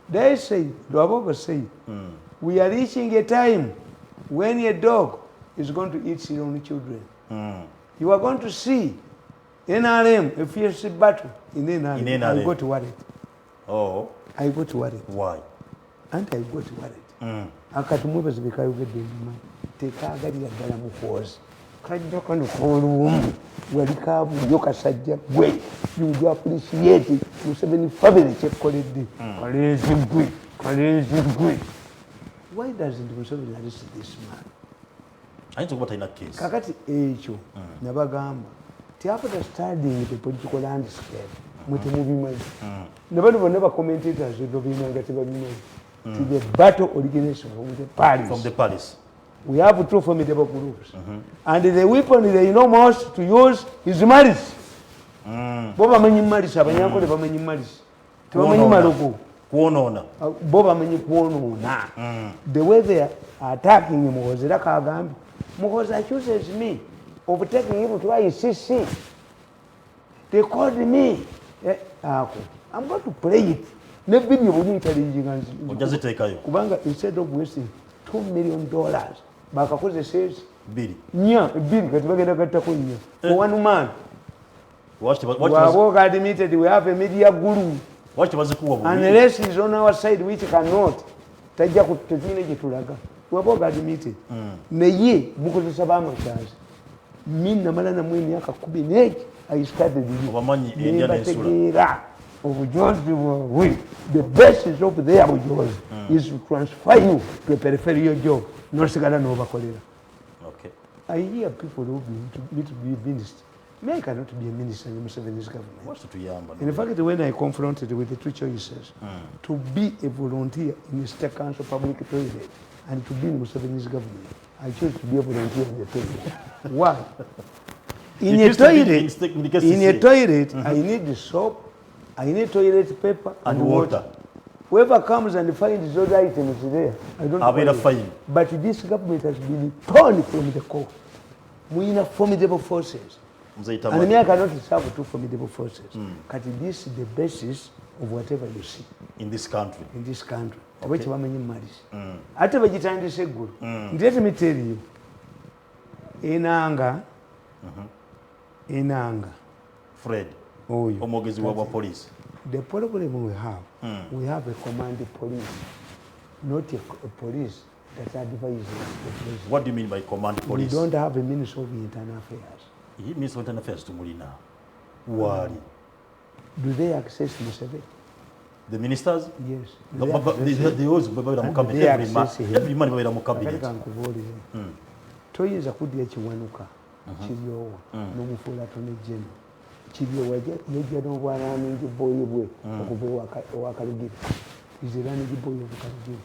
They say, Lwabogo say, we are reaching a time when a dog is going to eat its own children. You are going to see NRM, a fierce battle in NRM. I got worried. Oh. I got worried. Why? And I got worried. Akatumwebaza bekayogedde ennyuma tekaagalira ddala mukozi kajja kano koolumu wali kaabulyo kasajja gwe you appreciate Museveni family kyekkoledde kalenzi gwe. Why doesn't Museveni arrest this man? Ayinza okuba talina case. Kakati ekyo nabagamba ti after studying the political landscape mutemubimanyi ne bano bonna bacommentator's ebinanga tebabimanyi. The battle originates from the Paris. From the Paris. We have two formidable groups. And the weapon they know most to use is malice. Boba manyi malice, abanyankole bamanyi malice. Tebamanyi maloko. Kuonona. Boba manyi kuonona. The way they are attacking him was like Agambi. Muhoza accuses me of taking him to ICC. They called me. I'm going to play it. Nebidi obuyintelligence ojaziteekayo kubanga instead of wasting $2 million bakakoze says bili kati bagenda gattako nya for one man. What admitted we have a media guru unless he's on our side which cannot tajja kutetine gitulaga waboga admitted naye mukozesa bamakyazi minna malana mu emyaka 10 I started obamanyi India n'ensula the basis of their job is to transfer you to a peripheral job, not Sigala Nova Colera. Okay. I hear people who need to be a minister. Me, I cannot be a minister in the Museveni's government. What's to Yamba? In fact, when I confronted with the two choices, to be a volunteer in the State Council public toilet and to be in Museveni's government, I chose to be a volunteer in the toilet. Why? In a toilet, I need the soap, I need toilet paper and water. Whoever comes and finds those items there, I don't know. Fine. But this government has been torn from the core. We have formidable forces. And me, I cannot serve two formidable forces. But this is the basis of whatever you see. In this country? In this country. Okay. Let me tell you, Enanga, Fred. Oh, Omogezi wa police. The problem we have a command police, not a police that advises the president. What do you mean by command police? We don't have a Minister of Internal Affairs. He Minister of Internal Affairs to Mulina. Why? Do they access Museveni? The ministers? Yes. They always every man babira mu cabinet. Toyeza kudya kiwanuka kiryowa n'omufuula atone general. Chibio yajja n'obwanaani njiboyi bwe okuva owakalugira izirani njiboyi obukalugira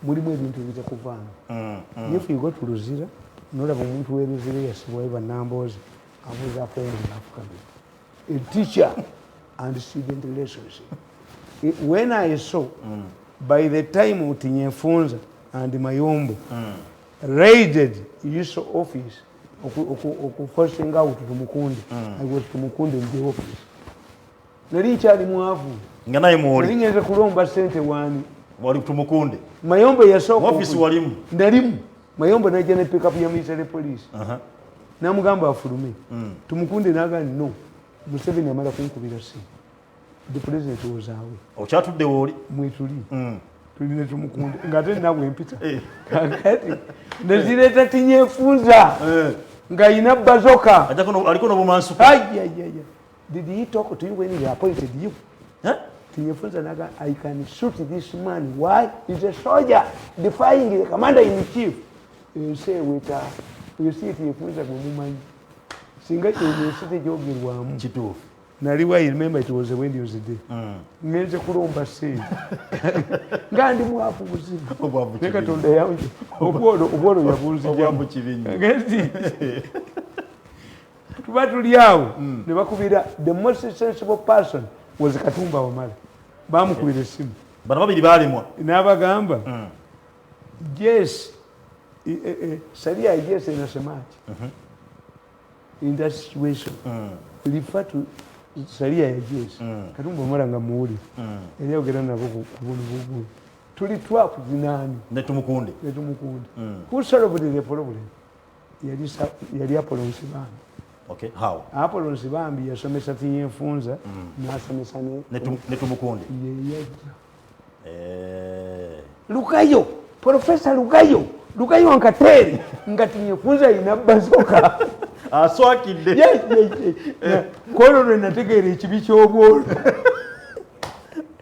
mulimu ebintu ebitakuvaana. If you go to Luzira nolaba omuntu w'Eluzira yasibwayo bannamboozi abuuza friends in Africa. A teacher and student relationship. When I saw by the time Utinyefunza and Mayombo raided his office forcing out Tumukunde. I was Tumukunde in the office. Nali nkyali mwavu. Nga naye mwoli. Nali ngenze kulomba ssente wani. Wali Tumukunde. Mayombo yasooka. Office walimu. Ndalimu. Mayombo najja ne pick up ya military police. Namugamba afulume. Tumukunde n'agamba no. Museveni amala kunkubira ssimu. The president was away. Okyatudde woli. Mwetuli. Tulina Tumukunde. Ngate nawe empita. Kakati. Nezireta Tinyefunza. Nga ina bazoka. Aliko n'obumansuku. Did he talk to you when he appointed you? Tinyefunza naga, I can shoot this man. Why? He's a soldier defying the commander in chief. You say waiter, you see Tinyefunza gumumanyi. Singa university jogerwamu. Kituufu. Naliwa, I remember it was a Wednesday day. Ngenze kulomba sente. Ngandi mwafu buzibu. Nekatonda yange. Obwolo yabuzi jambo kibinnyo. Ngezi. Tuba tuli awo ne bakubira the most sensible person was Katumba Wamala. Bamukubira essimu. Bano babiri baalimwa. N'abagamba. Yes. Saria yes inasemaje? In that situation. Refer to Salia ya Jesi. Katumbo mara nga muuli. Yali ogera nabo ku bunu. Tuli 12 zinani. Netumukundi. Who solved the problem? Yali Apollo Nsibambi. Okay, how? Apollo Nsibambi yasomesa Tinyefunza n'asomesa Netumukundi. Lukayo, Professor Lukayo Nkatere nga Tinyefunza ina bazoka. Aswakidde. Yes. Kono lwe nategeera ekibi ky'obwolo.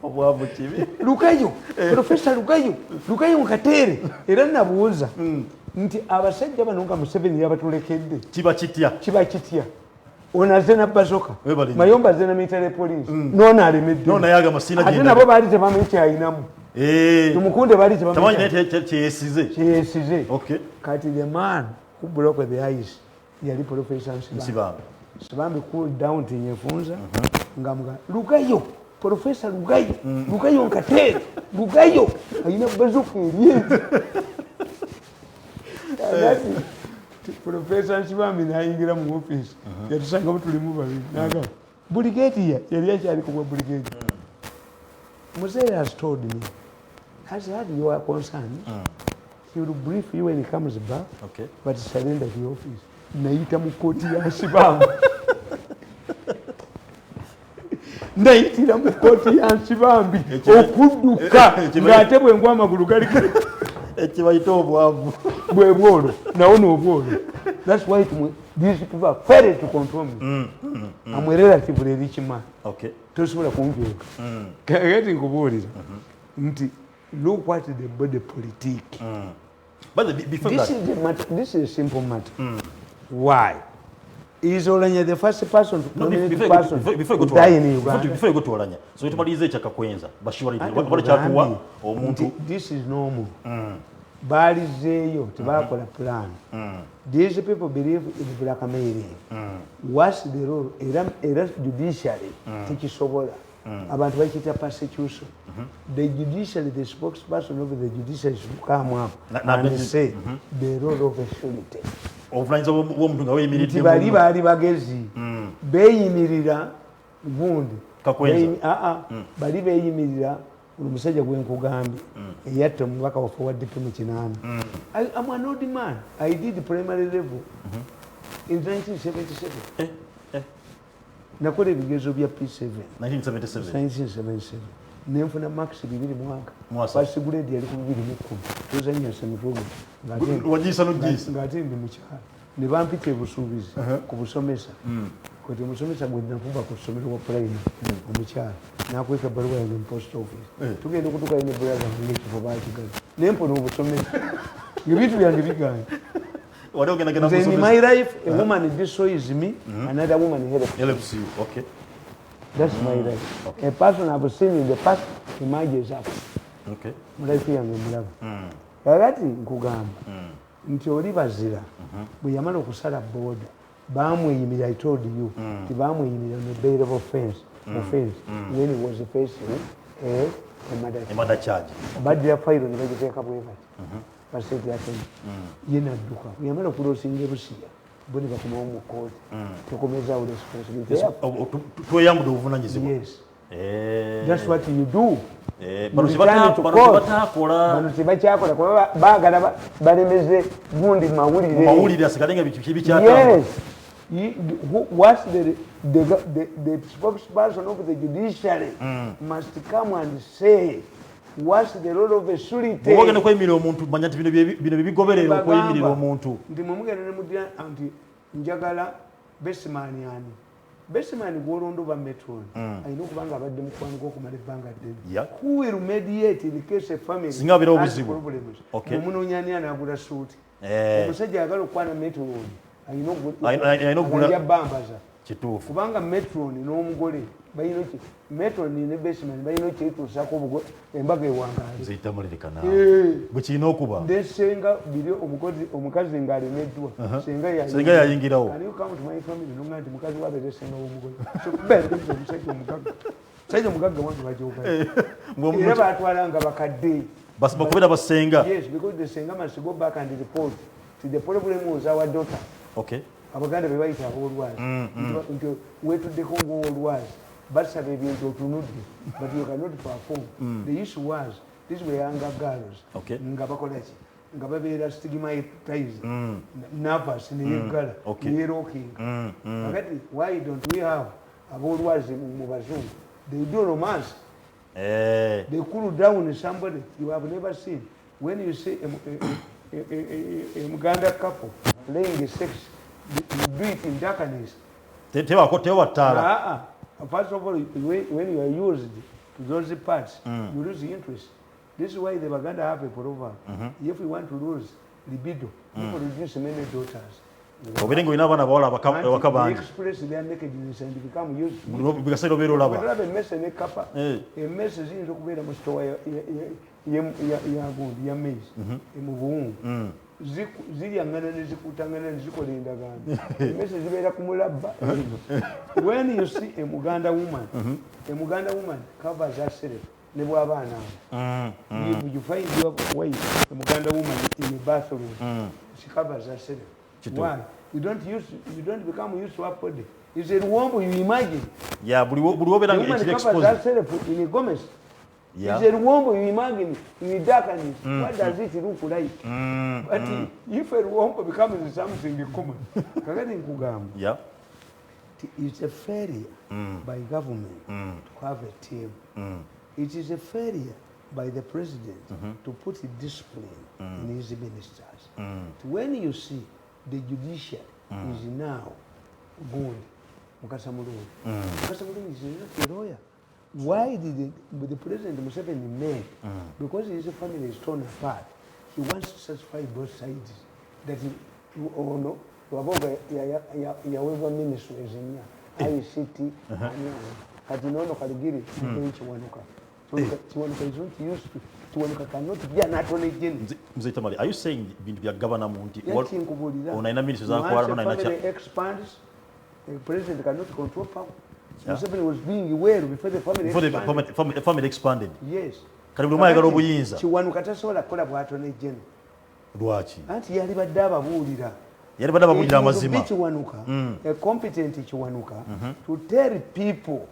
Obwavu kibi. Lukayo, Professor Lukayo Nkatere era nabuuza nti abasajja bano nga Museveni yabatulekedde. Kiba kitya. Onaze na bazoka. Mayomba ze na military police. Nona alemedde. Nona yaga masina gye. Ate nabo baali tebamanyi kyayinamu. Tumukunde baali tebamanyi kyeyesize. Okay. Kati the man who broke the ice yali Professor Nsibambi. Nsibambi cooled down Tinyefunza nga mga Lukayo, Professor Lukayo Nkatere, Lukayo ayina bazoka eriyenzi. Professor Nsibambi n'ayingira mu office yatusanga tulimu babiri naga brigadier yali akyali ku brigadier. Mzee has told me, has had your concern. He will brief you when he comes back. Okay. But surrender the office. Naita mu koti ya Nsibambi. Naitira mu koti ya Nsibambi okudduka ng'ate bwe ngwa amagulu gali ekibayita obwavu bwe bwolo nawo n'obwolo. That's why these people are fair to control me. I'm a relatively rich man. Okay. Tosobola kunjoka. Kati nkubuulira nti look what the body politique. But before this is a simple matter. Why? Is Olanya the first person to prominent person to die in Uganda? Before you go to Olanya, so it is a Chakakwenza. This is normal. Balizeyo tebakola plan. These people believe in blackmailing. What's the role? Era judiciary tekisobola. Abantu bakita persecution. The judiciary, the spokesperson of the judiciary should come up and say the role of a surety. Bali bagezi beeyimirira gundi bali beeyimirira omusajja gwenkugambye eyatta omubaka waffe wa DP kinana. I'm an old man. I did primary level in 1977. Nakola ebigezo bya P7 1977 nenfuna max 2 first grade yali ku 210 tuzanya semitugo ngati ndi mukyala ne bampita ebusuubizi ku busomesa kati omusomesa gwe nakuba ku ssomero wa primary omukyala nakweka ebbaluwa yange mu post office tugenda okutuuka ne brother ng'ekifo bakigaza nempona obusomesa ng'ebintu byange biganye. In my life, a woman destroys me, another woman helps you. Okay. That's my life. Okay. A person I've seen in the past emerges up. Okay. Life yange mulaba. Kakati nkugamba nti oli bazira bwe yamala okusala boda bamweyimirira. I told you ti bamweyimirira on a bail of offense when he was facing a murder charge. Badira file ne bagiteeka bwe bati. Basete yake yena duka yamala kulosinga Busia bone bakomawo mu court tokomeza ule responsibility toyambude obuvunanyizibwa. Yes. That's what you do. Bano tebakyakola kuba baagala balemeze gundi mawulire asigalenga bikibi kyata. Yes. What's the spokesperson of the judiciary must come and say what's the role of a surety? Ogenda kweyimirira omuntu manya nti bino bigoberera okweyimirira omuntu. Ndi mumugenda ne mudya anti njagala besimani ani. Besimani gwolondo ba metron. Ayina okubanga abadde mukwano gw'okumala ebbanga ddene. Who will mediate in case a family singa bira obuzibu. Okay. Omunoonyani anaagula suuti. Omusajja ayagala okwana metron. Ayina okugula bambaza. Kituufu. Kubanga metron n'omugole bayino ki metron ne basement bayino ki tusaako obugo embaga ewangaale ziyita mulirikana bwe kirina okuba ndesenga biri omukazi ng'alemeddwa senga yayingirawo ani come to my family nonga nti mukazi wabe zesenga omugole so kubera omusajja omugaga sajja omugaga wantu bajoga era batwalanga bakadde basi bakubera basenga. Yes, because the senga must go back and report to the problem was our daughter. Okay. abaganda be bayita aboolwazi nti weetuddeko ng'owoolwazi basaba ebintu otunudde but you cannot perform. The issue was these were younger girls nga bakola ki nga babeera stigmatized nervous neyeggala neyerokinga kakati why don't we have aboolwazi mu bazungu? They do romance. They cool down somebody you have never seen. When you see a Muganda couple playing sex, you do it in darkness. First of all, when you are used to those parts, you lose interest. This is why the Baganda have a proverb. If we want to lose libido, we produce many daughters. They express their nakedness and become used to it. A mess and a kappa. A mess is in the way of store ya maize. Ziyangana nezikutangana nezikolinda ganda. Message zibeera kumulabba. When you see a Muganda woman covers herself. You find your wife, a Muganda woman in the bathroom. She covers herself. Why? You don't become used to her body. It's a womb you imagine. Yeah, but the woman covers herself in a gomez. It's a womb you imagine in the darkness. What does it look like? But if a womb becomes something common, it's a failure by government to have a team. It is a failure by the president to put a discipline in his ministers. When you see the judiciary is now good, Mukasa Mulungu is not a lawyer. Why did the president Museveni made? Because his family is torn apart. He wants to satisfy both sides. That Yaweva ministries in ICT, Katinono Kaligiri, Chiwanuka. Chiwanuka is not used to. Chiwanuka cannot be an attorney general. Mzee Tamale, are you saying the governor Munti? Once family expands, the president cannot control power. Museveni was being aware before the family expanded. Yes. Chiwanuka tasobola kukola bw'attorney general. Lwaki? Anti yali badde ababuulira. Chiwanuka, a competent Chiwanuka, to tell people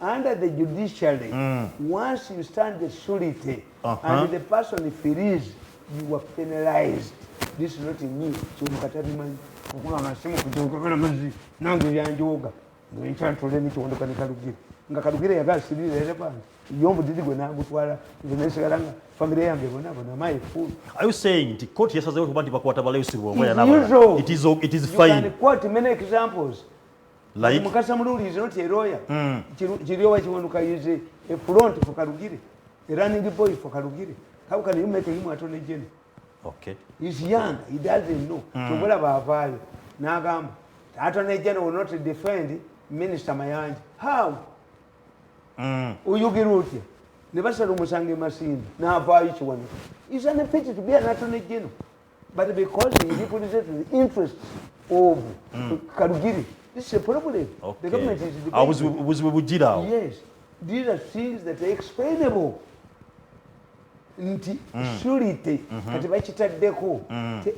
under the judiciary, once you stand the surety and the person frees, you are penalized. This is not new. Chiwanuka tabimanyi. Okuba amasimu kujogera mazi nange yanjoga. Ngicantole ni Chiwanuka ne Kalugire. Nga Kalugire yagasirira era bana. Yombo didi gwe nagutwala ngenesegaranga family yange bona my food. Are you saying the court yesterday kubanti bakwata balesirwa it is fine? You can quote many examples. Like Mukasa Mulungu is not a lawyer. Chiriowa Chiwanuka is a front for Kalugire, a running boy for Kalugire. How can you make him attorney general? Okay. He's young, he doesn't know. So what about value? Nagam, attorney general will not defend Minister Mayanja. How? Uyugiruti. Nebasalo musange masindi. Na avayi Chiwanuka. He's unfit to be an attorney general. But because he represents the interests of Kalugire, this is a problem. Okay. The government is debating. Yes. These are things that are explainable. Surety.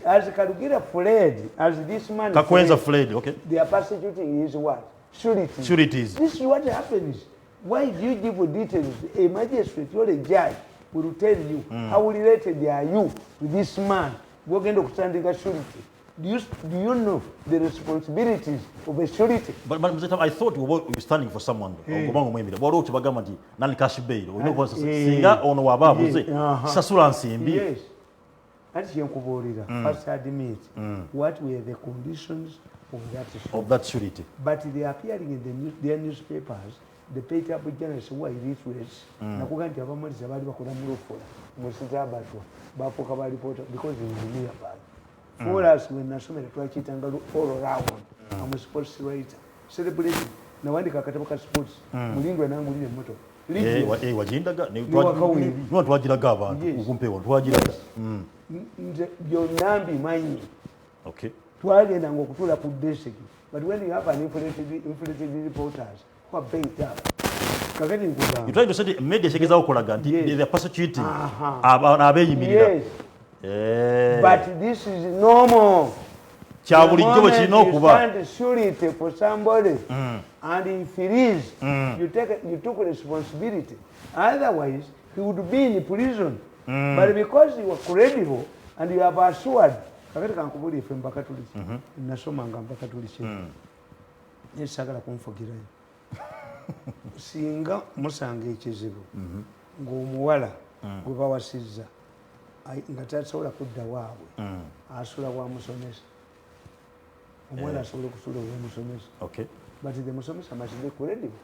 As Kalugire fled, as this man fled, okay. They are persecuting his what? Surety. Sureties. This is what happens. Why do you give details? A magistrate or a judge will tell you how related are you to this man. We're going to stand in surety. Do you know the responsibilities of a surety? But I thought we were standing for someone. Yes. As you first admit what were the conditions of that surety. But they are appearing in their newspapers. The paid up journalists who are illiterate. Nakuganti abamaliza bali bakola mulofula. Musita abatwa. Bapoka bali reporter because they is nearby. For us, when Nasomera Twachitanga all around, I'm a sports writer. Celebrating. Now, when the Kakataka sports, Mulingo and Anguli and Moto. Your Nambi mining. Okay. Twali and Ngokula put basic. But when you have an infiltrated reporters who are baked up, you try to say the media is out they are persecuting. Yes. But this is normal. kya bulijjo bwe kirina okuba. Surety for somebody and if it is you took responsibility, otherwise he would be in prison. But because you were credible and you have assured kakati kankubuli ife mpakatuliki nasomanga mpakatuliki nesagala kunfugirayo singa musanga ekizibu ng'omuwala gwe bawasizza nga tasobola kudda waabwe asula wamusomesa omuwala asobola okusula owamusomesa but the musomesa must be credible.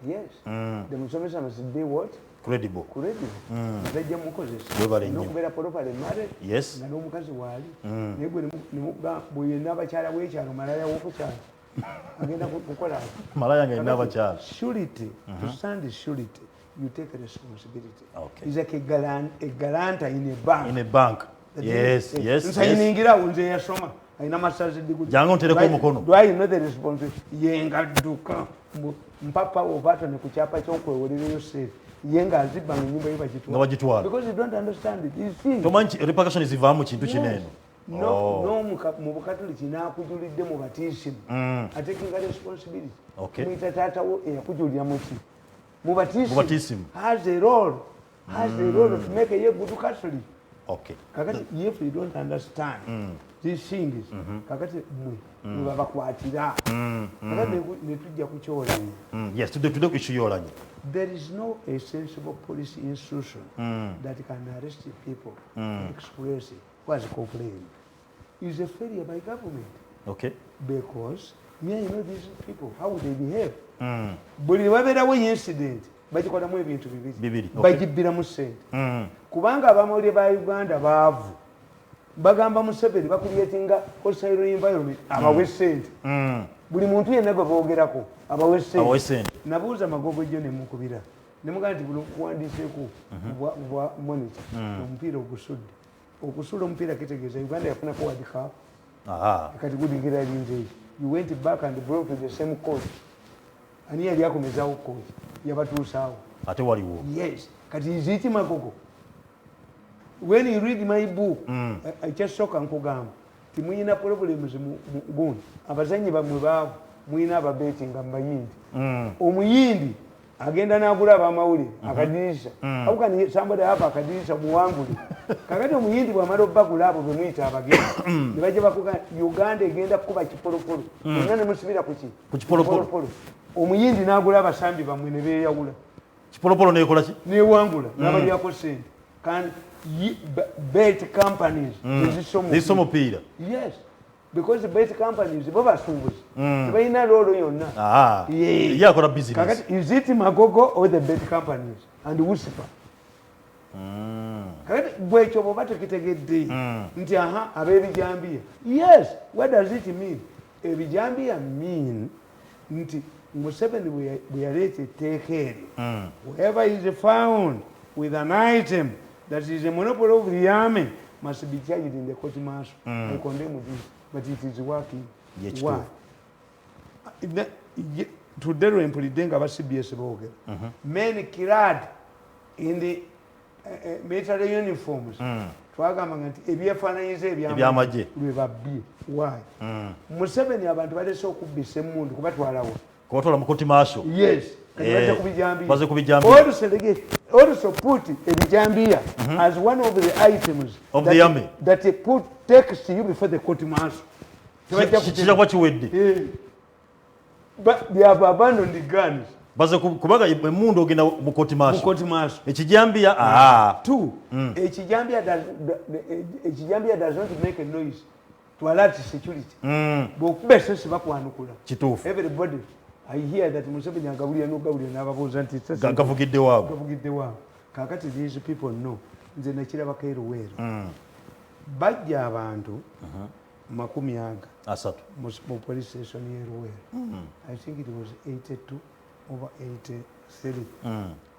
Yes, the musomesa must be what? Credible. Batajja mukozesa n'okubeera properly married nga n'omukazi waali naye gwe bweyena abakyala bw'ekyalo malaya w'okukyalo agenda kukola malaya nga yina abakyala. Surety, to stand surety, you take a responsibility. It's like a guarantor in a bank. Yes. Nsayiningira nze yasoma ayina masazi jangu ntereko omukono. Do I know the responsibility? Yenga dduka mpapa ovato ne ku kyapa ky'okwewulireyo seefu yenga azibanga ennyumba nga bagitwala because you don't understand it. Tomanyi repercussion zivaamu kintu kinene. No, mu bukatoliki n'akujulidde mu batiisimu atekinga responsibility. Muyita taatawo eyakujulira muki mu batiisimu has a role to make a good Catholic. Kakati if you don't understand these things kakati mwe babakwatira kakati ne tujja ku kyolanyi. Yes, tudde ku issue yolanyi. There is no a sensible police institution that can arrest people express what's complained. It's a failure by government. Because me, I know these people, how would they behave? But if there was incident, bagikolamu ebintu bibiri bagibbiramu ssente kubanga abamawulire ba Uganda baavu bagamba Museveni bakuliyetinga hostile environment abawe ssente buli muntu yenna gwe boogerako abawe ssente. Nabuuza Magogo jjo ne mukubira ne mugamba nti buli kuwandiiseeko bwa monitor omupiira okusula omupiira kitegeeza Uganda yafunako World Cup kati gudingira linze you went back and brought to the same coach ani yali akomezawo coach yabatuusaawo ate waliwo. Yes, kati iziti Magogo when you read my book ekyasooka nkugamba timuyina problems gundi abazanyi bamwe baavu muyina ababetinga mubayindi omuyindi agenda n'agula abamawulire akadirisa how can somebody have akadirisa muwangule kakati omuyindi bw'amala obbagula abo bemuyita abagenda ne bajja bakuga Uganda egenda kuba kipolopolo onna ne musibira ku kipolopolo omuyindi n'agula abasambi bamwe ne beeyawula kipolopolo neekola ki neewangula n'abalyako ssente kandi bet companies ziso mupiira. Yes, because the bet companies bo basuubuzi tebalina loolo yonna ye akola business. Kakati is it Magogo or the bet companies and Wusipa? Kakati bwekyo bwoba tekitegedde nti ab'ebijambiya. Yes, what does it mean? Ebijambiya mean nti Museveni bwe yaleeta etteeka eryo whoever is found with an item that is a monopoly of the army must be charged in the court martial. I condemn this, but it is working. Why? Today we employing our CBS boge. Men clad in the military uniforms. Twagamba nti ebyefaananyiza ebyamaje lwebabbi. Why? Museveni abantu balese okubbisa emmundu kubatwalawo. Kubatwala mu court martial. Yes. Baze kubijambiya. Also put ebijambiya as one of the items of the army that takes you before the court martial. But they have abandoned the guns. Baze kubaga emundu ogenda mu court martial. Ekijambiya two ekijambiya does not make a noise to alert security. Bokube sese bakwanukula. Kituufu. Everybody I hear that Museveni agabulira n'ogabulira n'ababuuza nti gavugidde waabwe. Kakati these people know nze nakirabako eruweero bajja abantu 30 mu police station y'eruweero. I think it was 82 over 83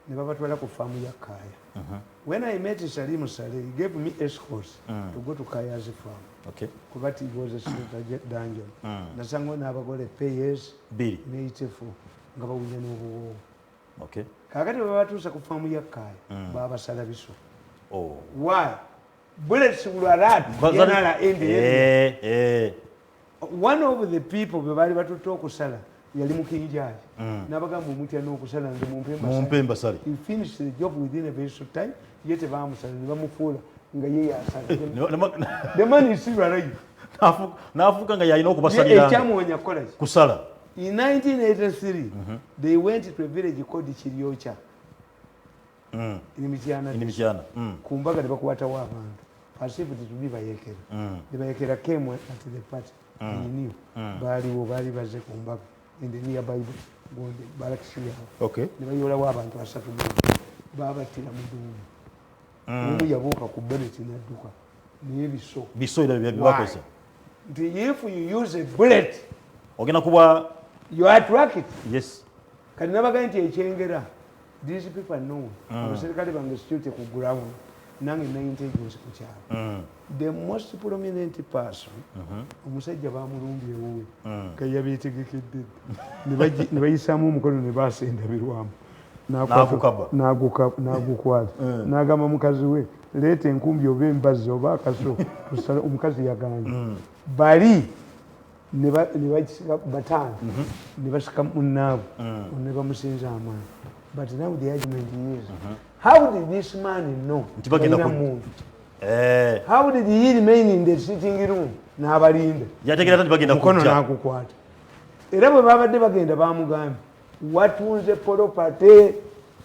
ne babatwala ku faamu ya Kaya. When I met Salim Saleh, he gave me escorts to go to Kaya's farm. Kubati it was a secret dungeon. Nasango n'abagole payers n'eitefu nga bawunya n'obuwoowo. Kakati bwe batuusa ku faamu ya Kaya baabasala biso. Why? bullets will arrive. One of the people we bali batuto okusala yali mukinjaji nabagamba omutya n'okusala nze mumpemba sala. He finished the job within a very short time yete bamusala ne bamufuula nga ye yasala. The man is still alive. Nafuka nga yalina okubasalira ekyamuwonya kukola kusala. In 1983 they went to a village called Chiryocha in Michiana. Kumbaga ne bakwatawo abantu perceived to be bayekera. The bayekera came at the party. He knew bali baze kumbaga in the nearby Balakshia. Okay. Ne bayolawo abantu basatu babatira mudumu. Omu yabuuka ku bullet n'adduka naye biso ebyo byakoze. If you use a bullet ogenda kuba you attract it. Yes. Kati nabaga nti ekyengera these people know abaserikale bangesitute ku ground nange intelligence ku kyalo. The most prominent person omusajja bamulumbye wowe kayabeetegekedde ne bayisaamu omukono ne basendabirwamu n'agukwata n'agamba mukazi we leeta enkumbi oba embazzi oba akaso omukazi yaganye bali ne basika bataano ne basika munnaabwe ne bamusinza amaanyi. But now the argument is how did this man know how did he remain in the sitting room n'abalinda mukono n'agukwata era bwe babadde bagenda bamugambye watunze polopate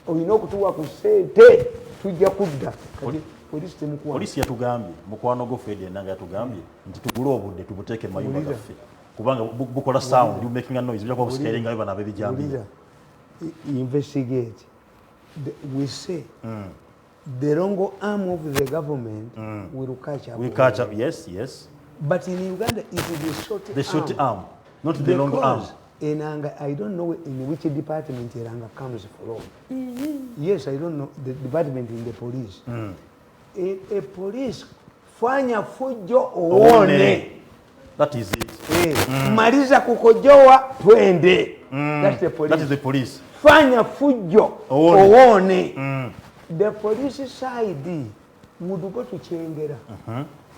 olina okutuwa ku ssente tujja kudda. Kati polisi temukwata. Polisi yatugambye mukwano go Fred Enanga yatugambye nti tugule obudde tubuteeke mu mayumba gaffe kubanga bukola sound you making a noise bijja kuba buscaringa bwe bana bebijambi. Investigate. We say the wrong arm of the government will catch up. We catch up, yes. But in Uganda, it is the short arm, not the long arm. Enanga, I don't know in which department Enanga comes from. Yes, I don't know the department in the police. A police fanya fujo oone. That is it. Maliza kukojoa twende. That's the police. That is the police. Fanya fujo oone. The police side would go to Chengera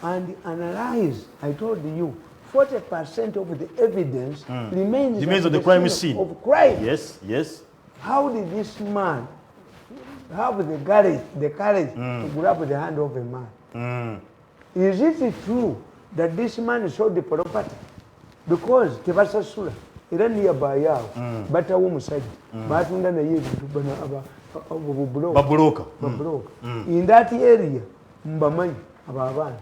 and analyze. I told you 40% of the evidence remains on the crime scene of crime. Yes. How did this man have the courage to grab the hand of a man? Is it true that this man sold the property? Because tebasasula era nearby yawo batawo omusajja batunda naye ebintu bana babulooka in that area mbamanyi abaana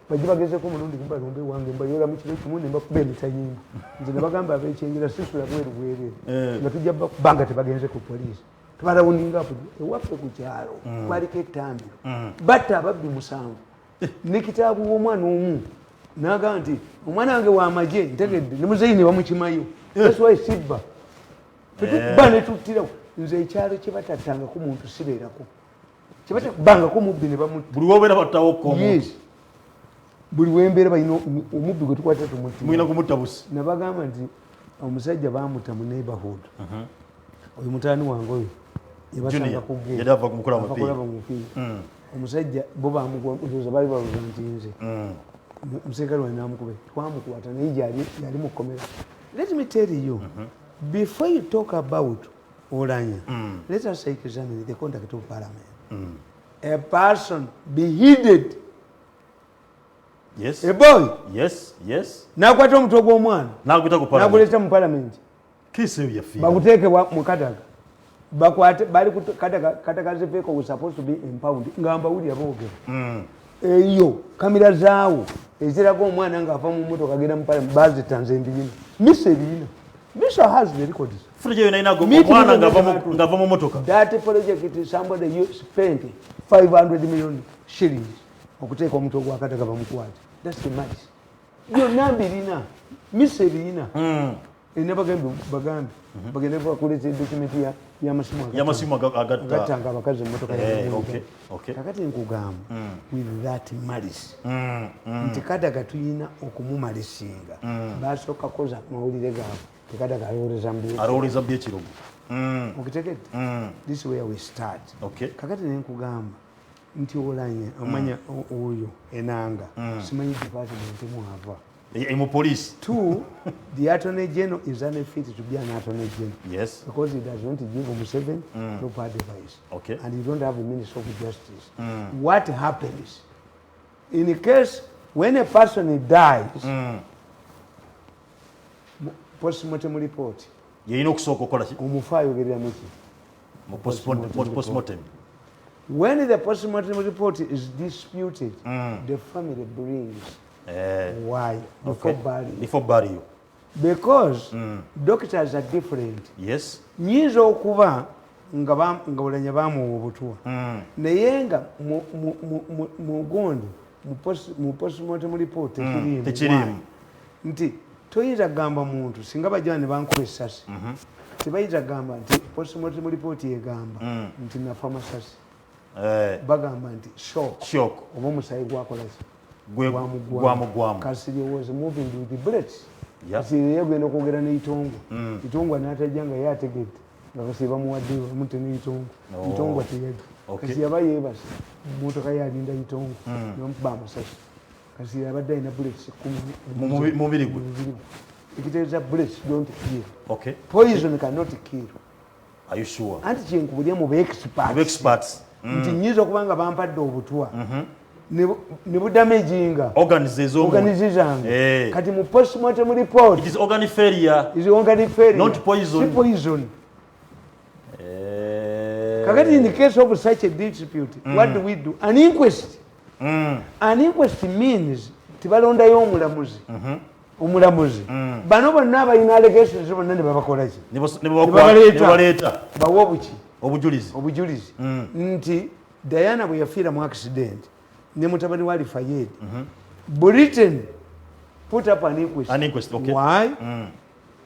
bajja bagezeko omulundi kumbalumbe wange mbayola mu kiro kimu ne mbakuba emitayimba nze ne bagamba abekyengera sisula bweru bwerere nga tujja banga tebagenze ku poliisi tubalawuninga ewaffe ku kyalo baliko ettambiro batta ababbi 7 ne kitaabu w'omwana omu n'agamba nti omwana wange w'amagye ntegedde ne muzeyi ne bamukimayo. That's why sibba tetukuba ne tuttirawo nze ekyalo kye batattangako muntu sibeerako kye batakubangako omubbi ne bamutta buli wobeera battawo omuntu buli wembeera balina omubbi gwe tukwata mulina kumutta busi. Nabagamba nti omusajja baamutta mu neighborhood oyo mutaani wange oyo yebasanga yava kumukola mupiira omusajja bo bamugoza bali babuza nti nze omuserikale wange namukuba twamukwata naye yali mu kkomera. Let me tell you, before you talk about Oranya, let us examine the conduct of Parliament. A person beheaded. Yes. A boy. Yes. Nakwata omutwe gw'omwana. Naguleta mu Parliament. Kisa yafi. Bakuteeke mu Kataga. Bakwate bali ku Kataga vehicle was supposed to be impound. Ngamba wuli aboogera. Eyo kamera zaawo eziraga omwana ng'ava mu mmotoka agenda mu Parliament bazitanze ebibiina. Mr. has the records. That project somebody spent 500 million shillings. Okuteeka omutwe gwa Kataga bamukwate. That's the match. Yo nambirina mise birina bagambi bagenda kukoleza document y'amasimu agatanga abakazi emmotoka kakati nkugamba with that malice nti Kataga tuyina okumumalisinga basooka koza mawulire gaabwe tekadaga alowoleza mbyekirungu okitegedde this is where we start kakati nenkugamba nti olanye amanya oyo enanga simanyi department mwava in police. 2 the attorney general is unfit to be an attorney general. Yes. Because he does not give Museveni proper advice. Okay. And you don't have a minister of justice. What happens in the case when a person dies, postmortem report. Yeyina okusooka okola ki? Omufu ayogerera mu ki? Mu postmortem. When the postmortem report is disputed, the family brings why before burial. Because doctors are different. Yes. Nyinza okuba nga bulanya bamuwa obutuwa naye nga mu gundi mu postmortem report tekirimu nti toyinza kugamba muntu singa bajja ne bankuba essasi tebayinza kugamba nti postmortem report yegamba nti nafa masasi bagamba nti shock oba omusayi gwakolaki gwamugwamu kasi was moving with the bullets kasi yegenda okwogera n'eitongo itongwa n'atajja nga yategedde nga kasi bamuwadde bamute n'eitongo itongwa teyajja kasi yaba yeebase mmotoka yalinda itongo nomukuba amasasi kasi yabadde alina bullets mubiri gwe ekitegeeza bullets don't kill. Okay. Poison cannot kill. Are you sure? Anti kyenkubulya mu experts nti nyiza okuba nga bampadde obutwa ne budamaginga organize zange kati mu postmortem report it is organ failure. Not poison. Poison. Kakati in the case of such a dispute, what do we do? An inquest. An inquest means tibalondayo omulamuzi bano bonna abalina allegations bonna ne babakola ki nebaleeta bawa obujulizi nti Diana bwe yafiira mu accident ne mutabani wa Ali Fayed Britain put up an inquest. Okay. Why?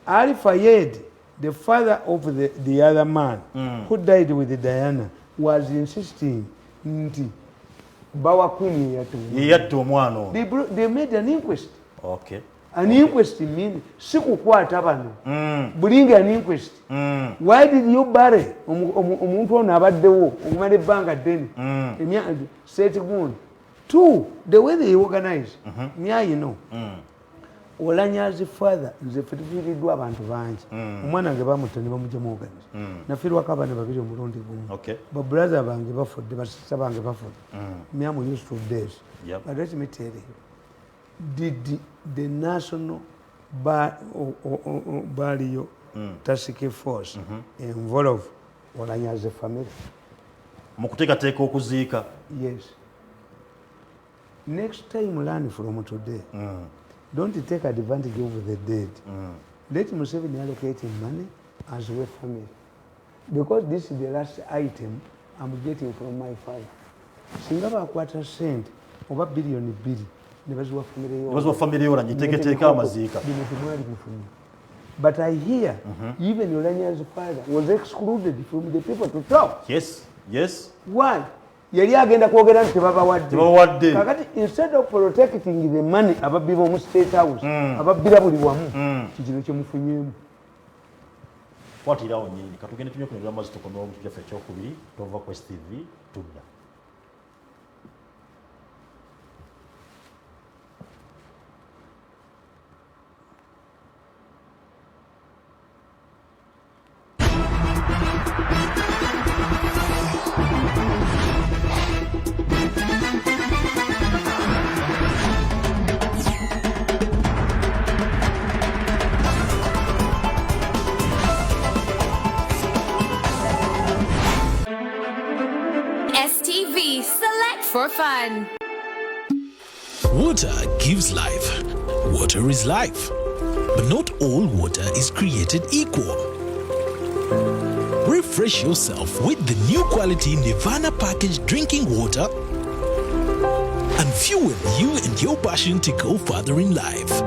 Ali Fayed, the father of the other man who died with Diana, was insisting nti bawa Queen yatta omwana. They made an inquest. Okay. An inquest means si kukwata bano bring an inquest. Why did you bury omuntu ono abaddewo okumala ebbanga ddene set good. 2 the way they organize you know Olanya's father nze firiddwa abantu bangi omwana wange bamutte ne bamugya mu organize nafiirwako abaana babiri omulundi gumu ba brother bange bafudde basisa bange bafudde myamu used to days. But let me tell you, did the national burial task force involve Olanya's family mu kuteekateeka okuziika? Yes. Next time learn from today. Don't take advantage of the dead. Let Museveni allocate money as well family. Because this is the last item I'm getting from my father. Singa bakwata sent oba billion 2 ne baziwa family yo nanyiteeketeeka amaziika. But I hear even Olanya's father was excluded from the people to talk. Yes. Why? Yali agenda kwogera nti tebabawadde. Kakati instead of protecting the money ababbiba mu state house ababbira buli wamu kikino kyemufunyeemu. Kwatirawo nyingi katugende tunye kunywa amazi tukomewo mu kyaffe ekyokubiri tova Quest TV tudda. For fun. Water gives life. Water is life. But not all water is created equal. Refresh yourself with the new quality Nirvana packaged drinking water and fuel you and your passion to go further in life.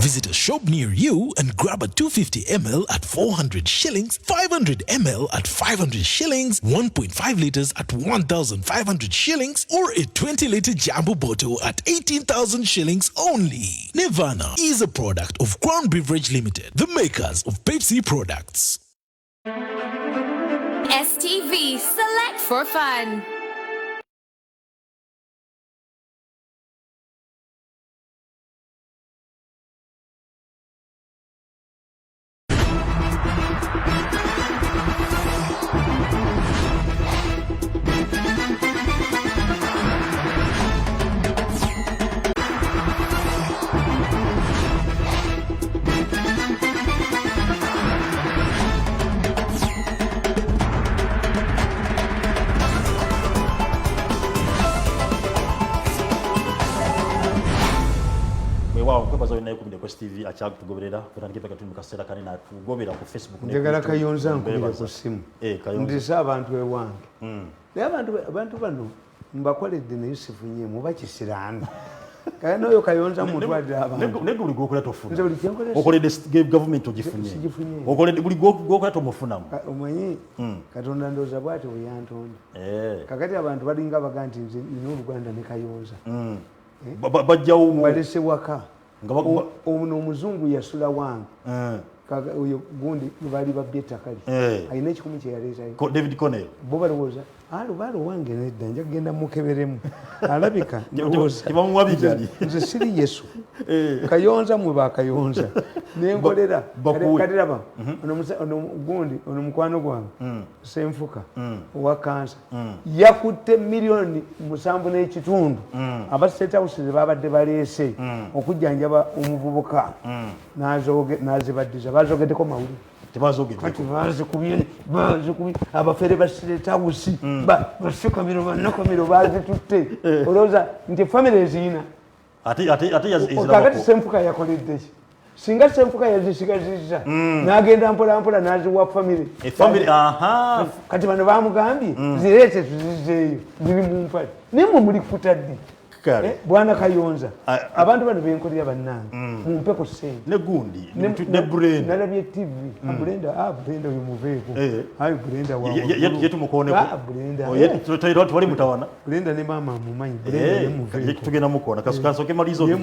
Visit a shop near you and grab a 250 ml at 400 shillings, 500 ml at 500 shillings, 1.5 liters at 1,500 shillings, or a 20-liter jumbo bottle at 18,000 shillings only. Nirvana is a product of Crown Beverage Limited, the makers of Pepsi products. STV, select for fun. Wow, kwa bazo inayo kumide kwa TV achaga tugoberera kutangipa katu mukasera kane na tugobera ku Facebook ne njagala Kayonza nkubira ku simu Kayonza ndisa abantu ewange abantu bano mbakoledde ne Yusufu nye mubakisirana kaya noyo Kayonza mutwadde abantu nego buli gokola tofuna nze buli kyenkolesa okolede government ogifunye okolede buli gokola tomufunamu omanyi Katonda ndoza bwati oyantonda kakati abantu balinga baganti nze nino Luganda ne Kayonza bajjawo balese waka ono omuzungu yasula wange oyo gundi bali babyettakali alina ekikumi kye yaleetayo David Connell bo balowooza alubaalo wange nedda nja kugenda mukeberemu alabika tebamuwabigali nze siri Yesu Kayonza mwe bakayonza nenkolera kati raba ono gundi ono mukwano gwange Senfuka owa kansa yakutte miliyoni 7.5 aba State House babadde baleese okujjanjaba omuvubuka nazibaddiza bazogeddeko mawulire kati bazikubye abafere ba State House bashikamiro banakamiro bazitutte olowooza nti famire eziyina kakati Senfuka yakoledde ki singa Senfuka yazisigaziza n'agenda mpola n'aziwa famire kati bano bamugambye zireete tuzizeeyo ziri mu mpale naye mwe muli kutadde bwana Kayonza abantu bano benkolera bannange mumpe ku ssente ne gundi ne Brenda nalabye TV Brenda uyu muveeko Brenda yetu mukoneko Brenda twali mutawana Brenda ne mama mumanyi Brenda ne muveeko tugenda mukona kasoke malizo uyu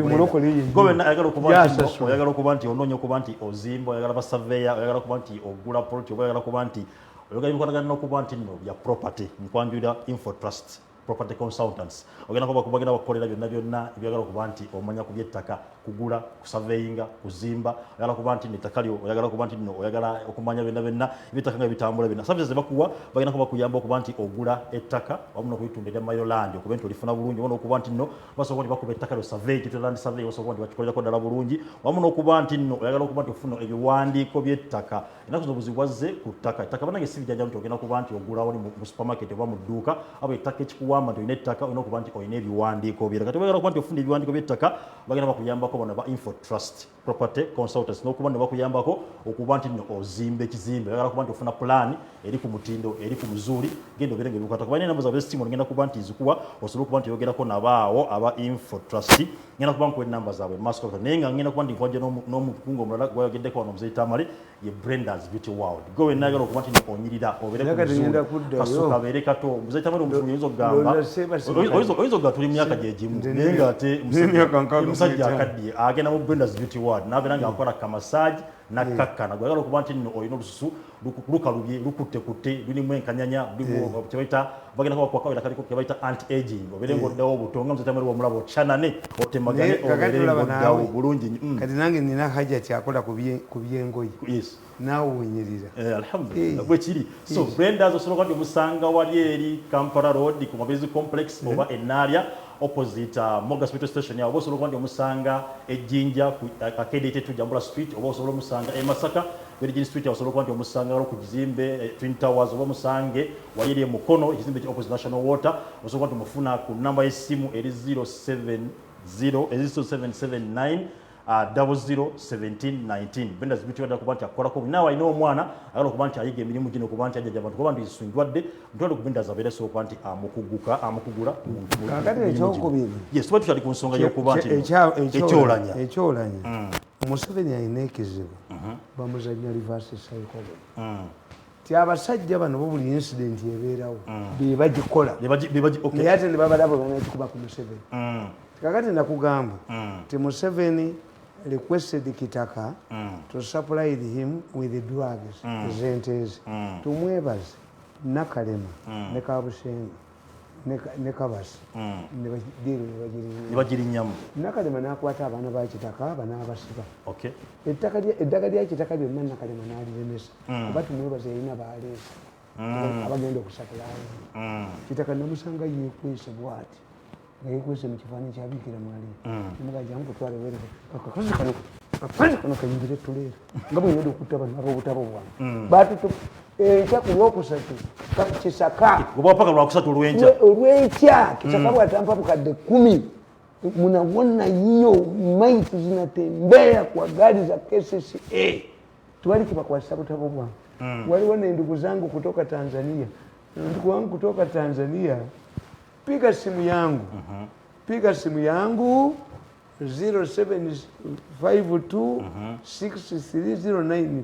mulokole ye gobe ayagala okuba nti ononye okuba nti ozimba oyagala ba surveyor oyagala okuba nti ogula property oyagala okuba nti oyagala bikwatagana n'okuba nti nno bya property nkwanjulira info trust property consultants ogenda kuba kubagenda bakolera byonna ebyagala okuba nti omanya ku byettaka kugula kusurveyinga kuzimba oyagala kuba nti nettakalyo oyagala kuba nti oyagala okumanya byonna ebyettaka nga bitambula byonna services bakuwa bagenda kuba kuyamba okuba nti ogula ettaka wamu n'okuyitunda mayiro land okuba nti olifuna bulungi wamu n'okuba nti nno basobola nti bakuba ettaka lyo survey kitwa land survey basobola nti bakikolerako ddala bulungi wamu n'okuba nti nno oyagala okuba nti ofuna ebiwandiiko by'ettaka ennaku zino buzibwazze ku ttaka ettaka banange si bijjanjamu nti ogenda kuba nti ogulawo ni mu supermarket oba mu dduuka abo ettaka ekikuwamba nti olina ettaka olina okuba nti olina ebiwandiiko byera kati oyagala okuba nti ofuna ebiwandiiko by'ettaka bagenda bakuyambako bano ba info trust property consultants n'okuba nti bakuyambako okuba nti nno ozimba ekizimbe oyagala kuba nti ofuna plan eri ku mutindo eri ku muzuuli genda obeere nga ebikwata kuba namba zaabwe ezisimu ngenda kuba nti zikuwa osobola okuba nti oyogerako nabaawo aba info trust ngenda kuba nkuwa enamba zaabwe maaso naye nga ngenda kuba nti nkwajja n'omukungu omulala gwayogeddeko wano omuzeyi Tamale ye Brenda's Beauty World gwe wenna ayagala okuba nti onyirira obeere ku muzuuli kasuka abeere kato omuzeyi Tamale omufumu oyinza okugamba oyinza okugamba tuli myaka gyegimu naye ng'ate musajja akaddiye agenda mu Brenda's Beauty World n'abeera ng'akola kamasaagi nakkakkana gwagala okuba nti nno olina olususu lukalubye lukuttekutte lulimu enkanyanya lulimu kyebaita bagenda kubakwakawera kaliko kebaita anti aging obeere ng'oddawo obutonga muzeyi Tamale omulaba ocyanane otemagane obeere ng'oddawo bulungi kati nange nina haja kyakola ku byengoyi naawe wenyirira alhamdulillah bwekiri so Brenda's osobola kuba nti omusanga wali eri Kampala Road ku Mabezi Complex oba Enaria opposite Mogas Petrol Station yawo osobola kuba nti omusanga ejjinja ku Arcade 82 Jambula Street oba osobola omusanga e Masaka Virgin Street osobola kuba nti omusanga wali ku kizimbe Twin Towers oba omusange wali eri Mukono ekizimbe kya opposite National Water osobola kuba nti mufuna ku namba y'essimu eri 0779 001719 Brenda's Beauty World kuba nti akolako nawe alina omwana ayagala okuba nti ayiga emirimu gino kuba nti ajjaja abantu kuba nti isundwadde mutwale ku Brenda's abeere so kuba nti amukugula kakati ekyokubiri yes tuba tukyali ku nsonga y'okuba nti ekyolanya Museveni alina ekizibu bamuzannya reverse psychology ti abasajja bano bo buli incident ebeerawo be bagikola naye ate ne babalabo banakikuba ku Museveni kakati nakugamba ti Museveni requested Kitaka to supply him with the drugs, zentezi. Tumwebaze Nakalema, ne Kabushenga, ne Kabasi, ne bagiri nyamu. Nakalema n'akwata abaana ba Kitaka n'abasiba. Okay. Eddagala lya Kitaka lyonna Nakalema n'alilemesa. Kuba tumwebaze yalina baleeta. Abagenda okusapulayo. Kitaka namusanga yeekwese bw'ati. Yeekwese mu kifaananyi kya Bikira Maria. Nemugaja nkutwale weerere. Akazi kano kayingire tuleera. Nga bw'oyenda okutta bano ab'obutabo bwange. Baatutu enkya ku lwokusatu Kisaka. Oba paka lwakusatu olw'enkya. Olw'enkya Kisaka bw'atampa bukadde 10. Mnaona hiyo maiti zinatembea kwa gari za KCCA. Tuwali kipakwasa butabo bwange. Waliwo na ndugu zangu kutoka Tanzania. Ndugu wangu kutoka Tanzania, piga simu yangu. Piga simu yangu 0752 630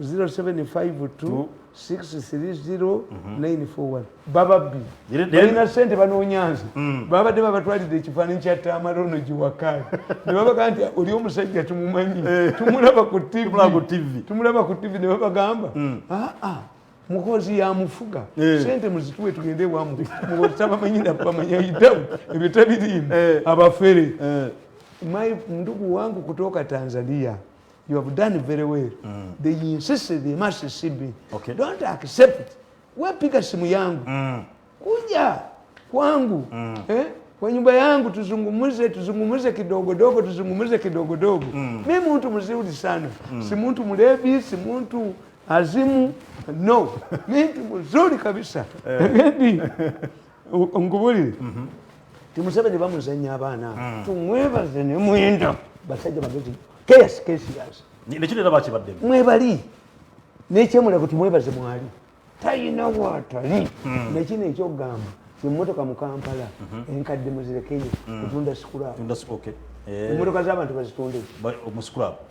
0752 630 Baba B. Balina sente bano Nyanza. Baba de baba twalide ekifaananyi kya Tamale ono giwakali. Ne baba kanti oli omusajja tumumanyi. Tumulaba ku TV. Tumulaba ku TV ne baba gamba. Mukozi ya mufuga. Sente muzituwe tugende wamu. Mukozi manyina pamanya idabu. Ebitabirimu. Abafere. Ndugu wangu kutoka Tanzania. You have done very well. They insisted they must see me. Okay. Don't accept it. Wepiga simu yangu. Kuja kwangu. Kwa nyumba yangu tuzungumuze kidogo. Mimi mtu mzuri sana. Si mtu mlevi, si mtu azimu. No. Mimi mtu mzuri kabisa. Ngubuli. Timusebe bamuzanya abana. Tumwebaze ne mwenda. Basajja bagezi. Kesi yasi. Nekino nabachi badde. Mwebali. Nechemula kuti mwebaze mwali. Tayina watali. Nekino ekyogamba. Emmotoka mu Kampala enkadde muzirekeyo kutunda scrap. Okay. Emmotoka z'abantu bazitunde.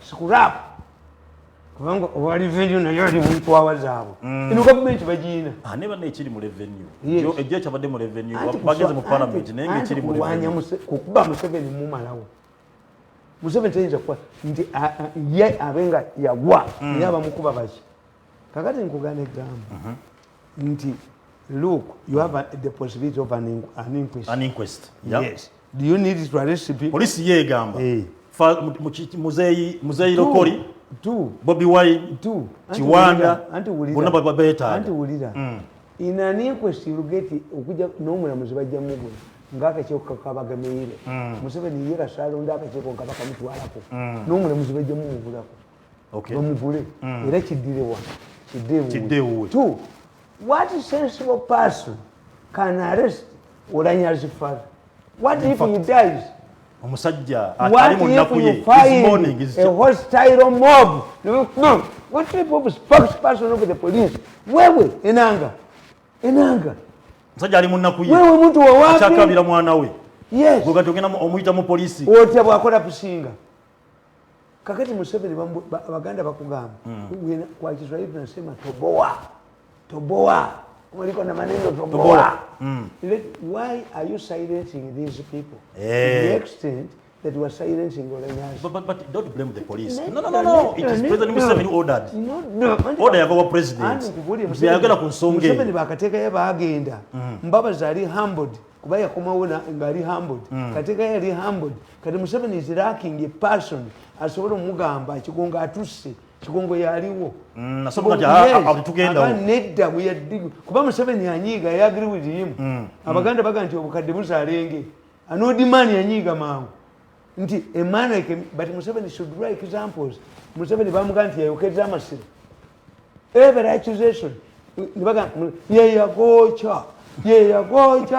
Scrap. Kubanga wali venue nayo ali muntu awazaabo. Ino government bagiina. Neba nekiri mu revenue. Ejja kyabadde mu revenue. Bageze mu parliament nenge kiri mu revenue. Kukuba Museveni mumalawo. Museveni tayinza kwa nti ye abenga yagwa yaba mukuba baki. Kakati nkugane gamba. Nti look, you have the possibility of an inquest. An inquest. Yeah. Yes. Do you need to arrest people? Police ye gamba. Muzeyi Lokori. Two. Bobby Wine. Two. Chiwanda. Bonna babeta. Anti wulira. In an inquest you get okuja n'omulamuzi bajja mugwe. Ngaka kyokka kabagamire. Museveni yera salonda akacheko kabaka mutwalako. N'omulamuzi bajja mugulako. Okay. Bamugule. Era kiddirewa. Kiddewo. Two. What sensible person can arrest Olanyazi father? What if he dies? Omusajja atali munakuye this morning is a hostile mob. No. What type of spokesperson of the police? Wewe enanga. Musajja ali munakuye. Wewe muntu wa wapi? Achakabira mwana we. Yes. Gogenda omuyita mu police. Wote bwakola kusinga. Kakati Museveni baganda bakugamba. Kwa Kiswahili tunasema toboa. Kuliko na maneno toboa. Why are you silencing these people? To the extent that you are silencing Olanyazi. But don't blame the police. No. It is President Museveni who ordered. No. Order of our president. Byagala ku nsonga. Museveni bakateka yabagenda. Mbabazi ali humbled. Kuba yakomawo ng'ali humbled. Kateka yali humbled. Kati Museveni is lacking a person asobola omugamba ekigongo atusse. Kigongo yaliwo. Nasobola kya tugenda. Nedda bwe yaddigo. Kuba Museveni yanyiga I agree with him. Abaganda baga nti obukadde busaalenge. Anodi man yanyiga mangu. Nti a man like him, but Museveni should draw examples. Museveni bamuga nti yayokeza amasiro. Every accusation. Nibaga ye yagocha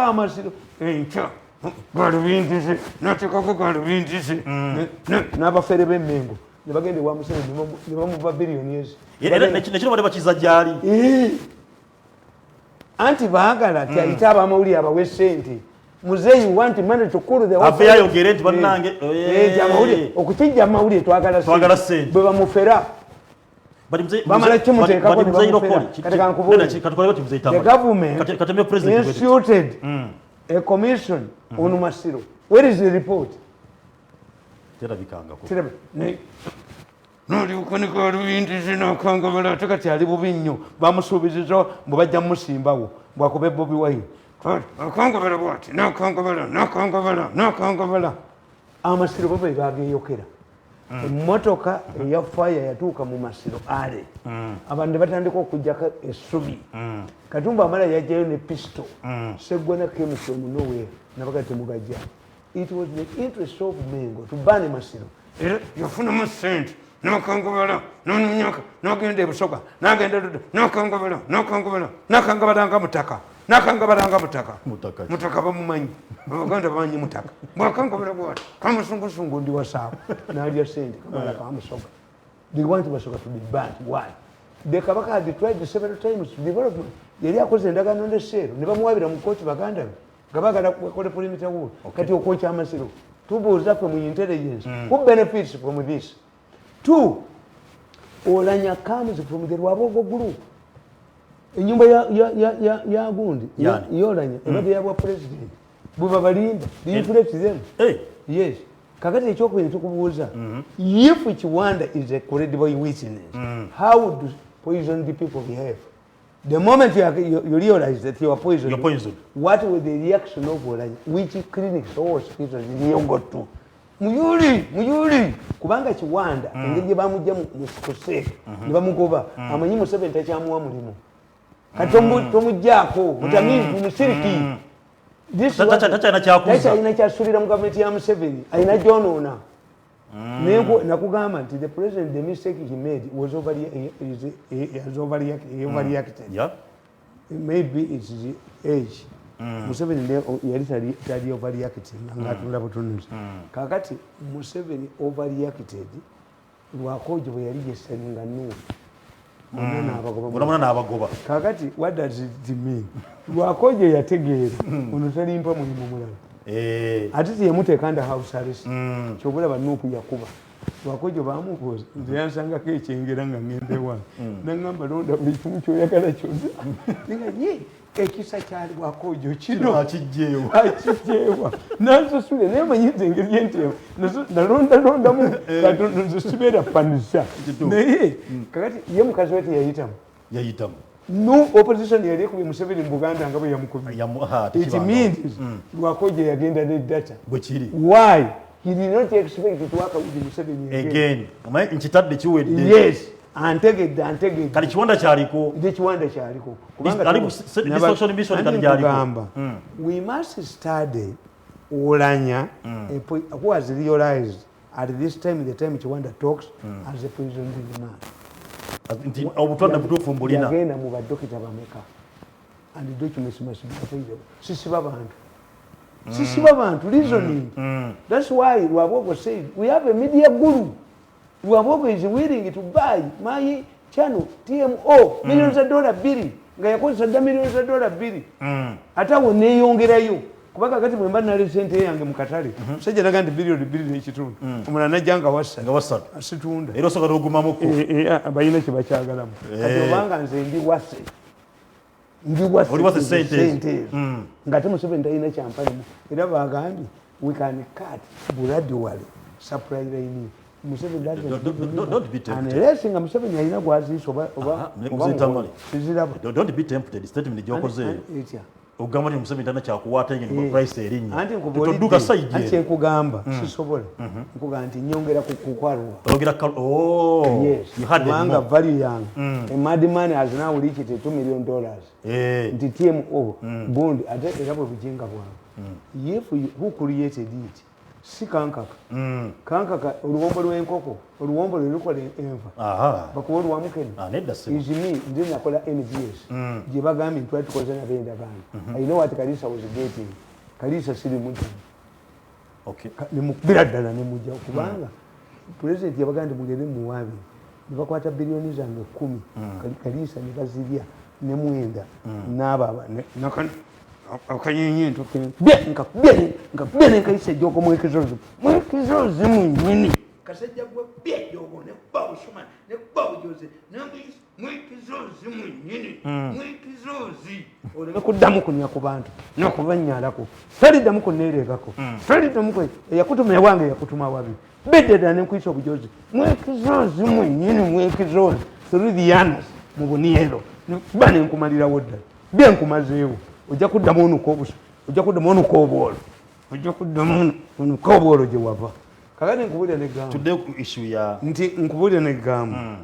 amasiro. Encha. Galubindise. Natekako galubindise. N'abafere b'emmengo. Nebagende wa Museveni ne bamuva billions. Nekino bade bakiza gyali. Anti baagala ti ayitaba amawuli abawe sente. Muzeyi want money to cool the office. Afa yayogere nti bannange amawuli okukijja amawuli twagala sente. Bwe bamufera. Bamala kimuteekako ne bamufera. The government instituted a commission on Masiro. Where is the report? terabikangako noli kukonika olubindi zinakangabala tekati ali bubi nnyo bamusuubiziza mbu bajja musimbawo bwakuba Bobi Wine akangabala bwati nakangabala amasiro bwe bageyokera emmotoka eya fire yatuuka mu masiro ale abantu batandika okujjako essubi Katumba amala yajjayo ne pisto Seggwana came from nowhere nabaga temugajja. It was the interest of Mengo to ban masiro era yafunamu ssente nakangabala nonyaka nagenda ebusoga nagenda nakangabalanga mutaka mutaka bamumanyi abaganda bamanyi mutaka bwakangabala bwati kamusungusungu ndi wasaawa nalya sente kamala kamusoga. They want basoga to be banned. Why? The Kabaka had tried several times development yali akoze endagaano ne Seero ne bamuwabira mu kooti baganda be nga baagala bakole perimeter wall kati okwocha amasiro tubuuza ffe mu intelligence who benefits from this. Two, Olanya comes from the Rwabogo group. Enyumba ya gundi Olanya ebadde yabwa president bwe balinda do you reflect them? Yes. Kakati ekyokwene tukubuuza if Kiwanda is a credible witness how would poisoned people behave? The moment you realize that you are poisoned, what was the reaction of Olanya? Which clinics or hospitals did you go to? Muyuli kubanga Kiwanda engeri gye bamujja mu kose ne bamugoba amanyi Museveni takyamuwa mulimu kati tomujjaako mutamiivu musiriki takyalina kyasulira mu gavumenti ya Museveni alina gyonoona nakugamba nti the president the mistake he made was overreacted. Maybe it's the age. Museveni yali tali overreacting ngaatunda butunuzi kakati Museveni overreacted lwakojo bwe yali yesaninga Nuufu n'abagoba kakati what does it mean? Lwakojo yategeera ono talimpa mulimu mulala ate yemuteeka nda house arrest kyobulaba Nuufu yakuba Lwakojo baamubuuza nze yansangako ekyengera nga ngende wange nangamba londa buli kimu kyoyagala kyonna ye ekisa kyali Lwakojo kino akijjeewa nansasule naye manyize engeri yenteewa nalondalondamu katono nze sibeera panisha naye kakati ye mukazi we teyayitamu no opposition yali ekubye Museveni mu Buganda nga bwe yamukubye it means Lwakojo yagenda ne data why he did not expect to work with Museveni again nkitadde kiwedde yes antegedde kali Kiwanda kyaliko kubanga social mission kali gyaliko we must study Olanya who has realized at this time the time Kiwanda talks as a poisoned man obutwadde butuufu mbulina yagenda mu badokita bameka and documents must be available sisiba bantu reasoning that's why Lwabogo said we have a media guru. Lwabogo is willing to buy my channel TMO millions of dollar bili nga yakozesa dda millions of dollar bili ate awo neeyongerayo kubanga kati bwe mba nali sente yange mu katale musajja naga nti biliyoni 2.5 omulala najja nga wassa situunda era osobola okugumamuko balina kye bakyagalamu kati obanga nze ndi wassa sente nga ate Museveni talina kyampalimu era bagambye we can cut gradually supply line. Museveni unless nga Museveni alina gwaziisa oba don't be tempted statement gyokozeeyo ogamba nti Museveni talina kyakuwaata yenye price erinnya todduka sayidi anti nkugamba sisobola nkugamba nti nyongera kukwaluwa kubanga value yange a madman has now reached $2 million nti TMO bond ate era bwe bujinga bwange if who created it si kankaka oluwombo lw'enkoko oluwombo lwe lukola enva bakuba olwamukene izimi nze nakola NBS gye bagambye ntwali tukoze nabendagaano I know what Kalisa was getting. Kalisa siri mujja nemukubira ddala nemujja kubanga president yabaganda mugende muwabi nebakwata biliyoni zange 10 Kalisa ne bazirya ne mwenda n'ababa akanyinyi nkakubye nenkaisa ejjoko mwekizozi mwenyini kasajja gwe bye ejjoko nekuba bushuma nekuba bujoze mwekizozi mwenyini mwekizozi oleme kuddamu kunya ku bantu nokubanyalako taliddamu kuneerekako taliddamu yakutuma ewange yakutuma wabi beddeda nenkwisa obujozi mwekizozi mwenyini mwekizozi through the annals mu buniero kuba nenkumalirawo ddala byenkumazeewo ojja kuddamu onuka obuso ojja kuddamu onuka obwolo ojja kuddamu onuka obwolo gye wava kakati nkubulira negamba tudde ku issue ya nti nkubulira negamba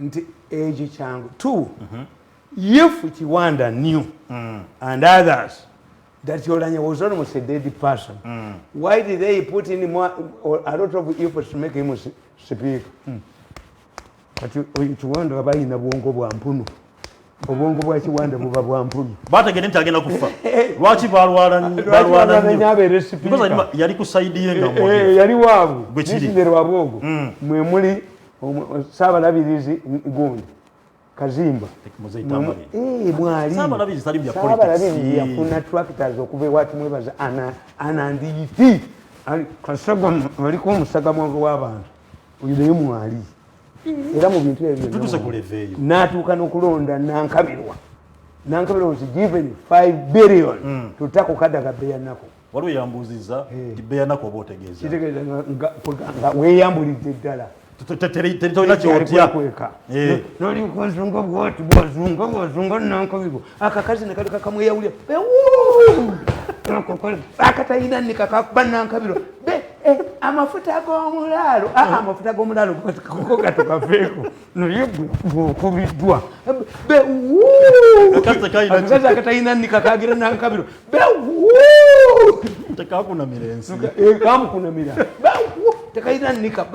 nti ekyo kyangu two if Kiwanda knew and others that Olanya was almost a dead person, why did they put in more or a lot of efforts to make him speak? But Kiwanda bayina bwongo bwa mpunu obwongo bwa Kiwanda buba bwa mpunu bategedde nti agenda kufa lwaki balwana nnyo because yali ku side ye nga yali waabu nisindere wabwogo mwe muli Saabalabirizi gundi Kazimba mwali Saabalabirizi yafuna tractors okuva ewati mwebaza anandiyiti kasaga waliko omusagamu w'abantu oyo naye mwali era mu bintu ebyo n'atuuka n'okulonda Nankabirwa was given 5 billion to tackle Kadaga Beyanako waliwo yambuuziza nti Beyanako oba otegeeza kitegeeza nga weeyambulidde ddala terina kyotya noli kwazunga bwati bwazunga Nankabirwa akakazi nekali kakamweyawulira akatayina nikakakuba Nankabirwa amafuta ag'omulaalo amafuta ag'omulaalo ko gatukafeeko naye bwokubiddwa akazi akatayina nikakagira Nankabirwa tekakunamira ensi kamukunamira tekayina nika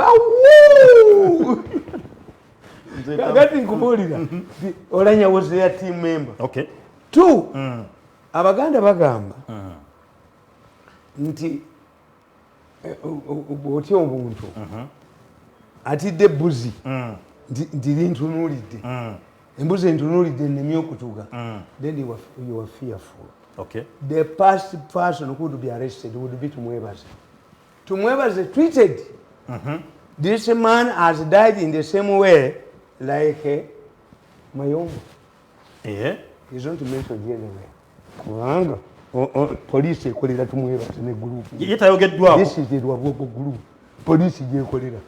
kati nkubuulira Olanya was their team member. Okay. Two, Abaganda bagamba nti otya obuntu atidde ebbuzi nti lintunuulidde embuzi entunuulidde nnemye okutuga then you were fearful. Okay. The first person who would be arrested would be Tumwebaze. Tumwebaze tweeted this man has died in the same way like Mayombo. Yeah. He's not mentioned anywhere. Kubanga police ekolera Tumwebaze ne group. Yetayogeddwako. This is the Rwabwogo group. Police gyekolera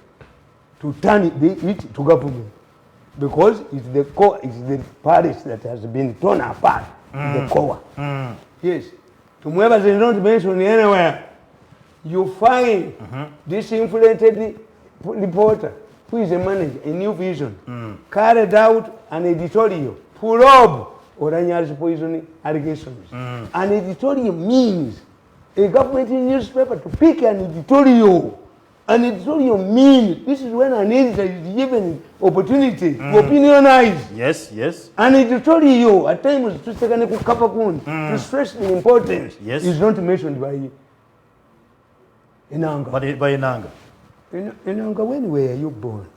to turn it to government because it's the parish that has been torn apart. The core. Yes. Tumwebaze is not mentioned anywhere. You find this influenced reporter who is a manager, a New Vision, carried out an editorial to rob Oranya's poisoning allegations. An editorial means a government newspaper to pick an editorial. An editorial means this is when an editor is given opportunity to opinionize. Yes, yes. An editorial at times to to stress the importance is not mentioned by Enanga. But by Enanga. Enanga, when were you born?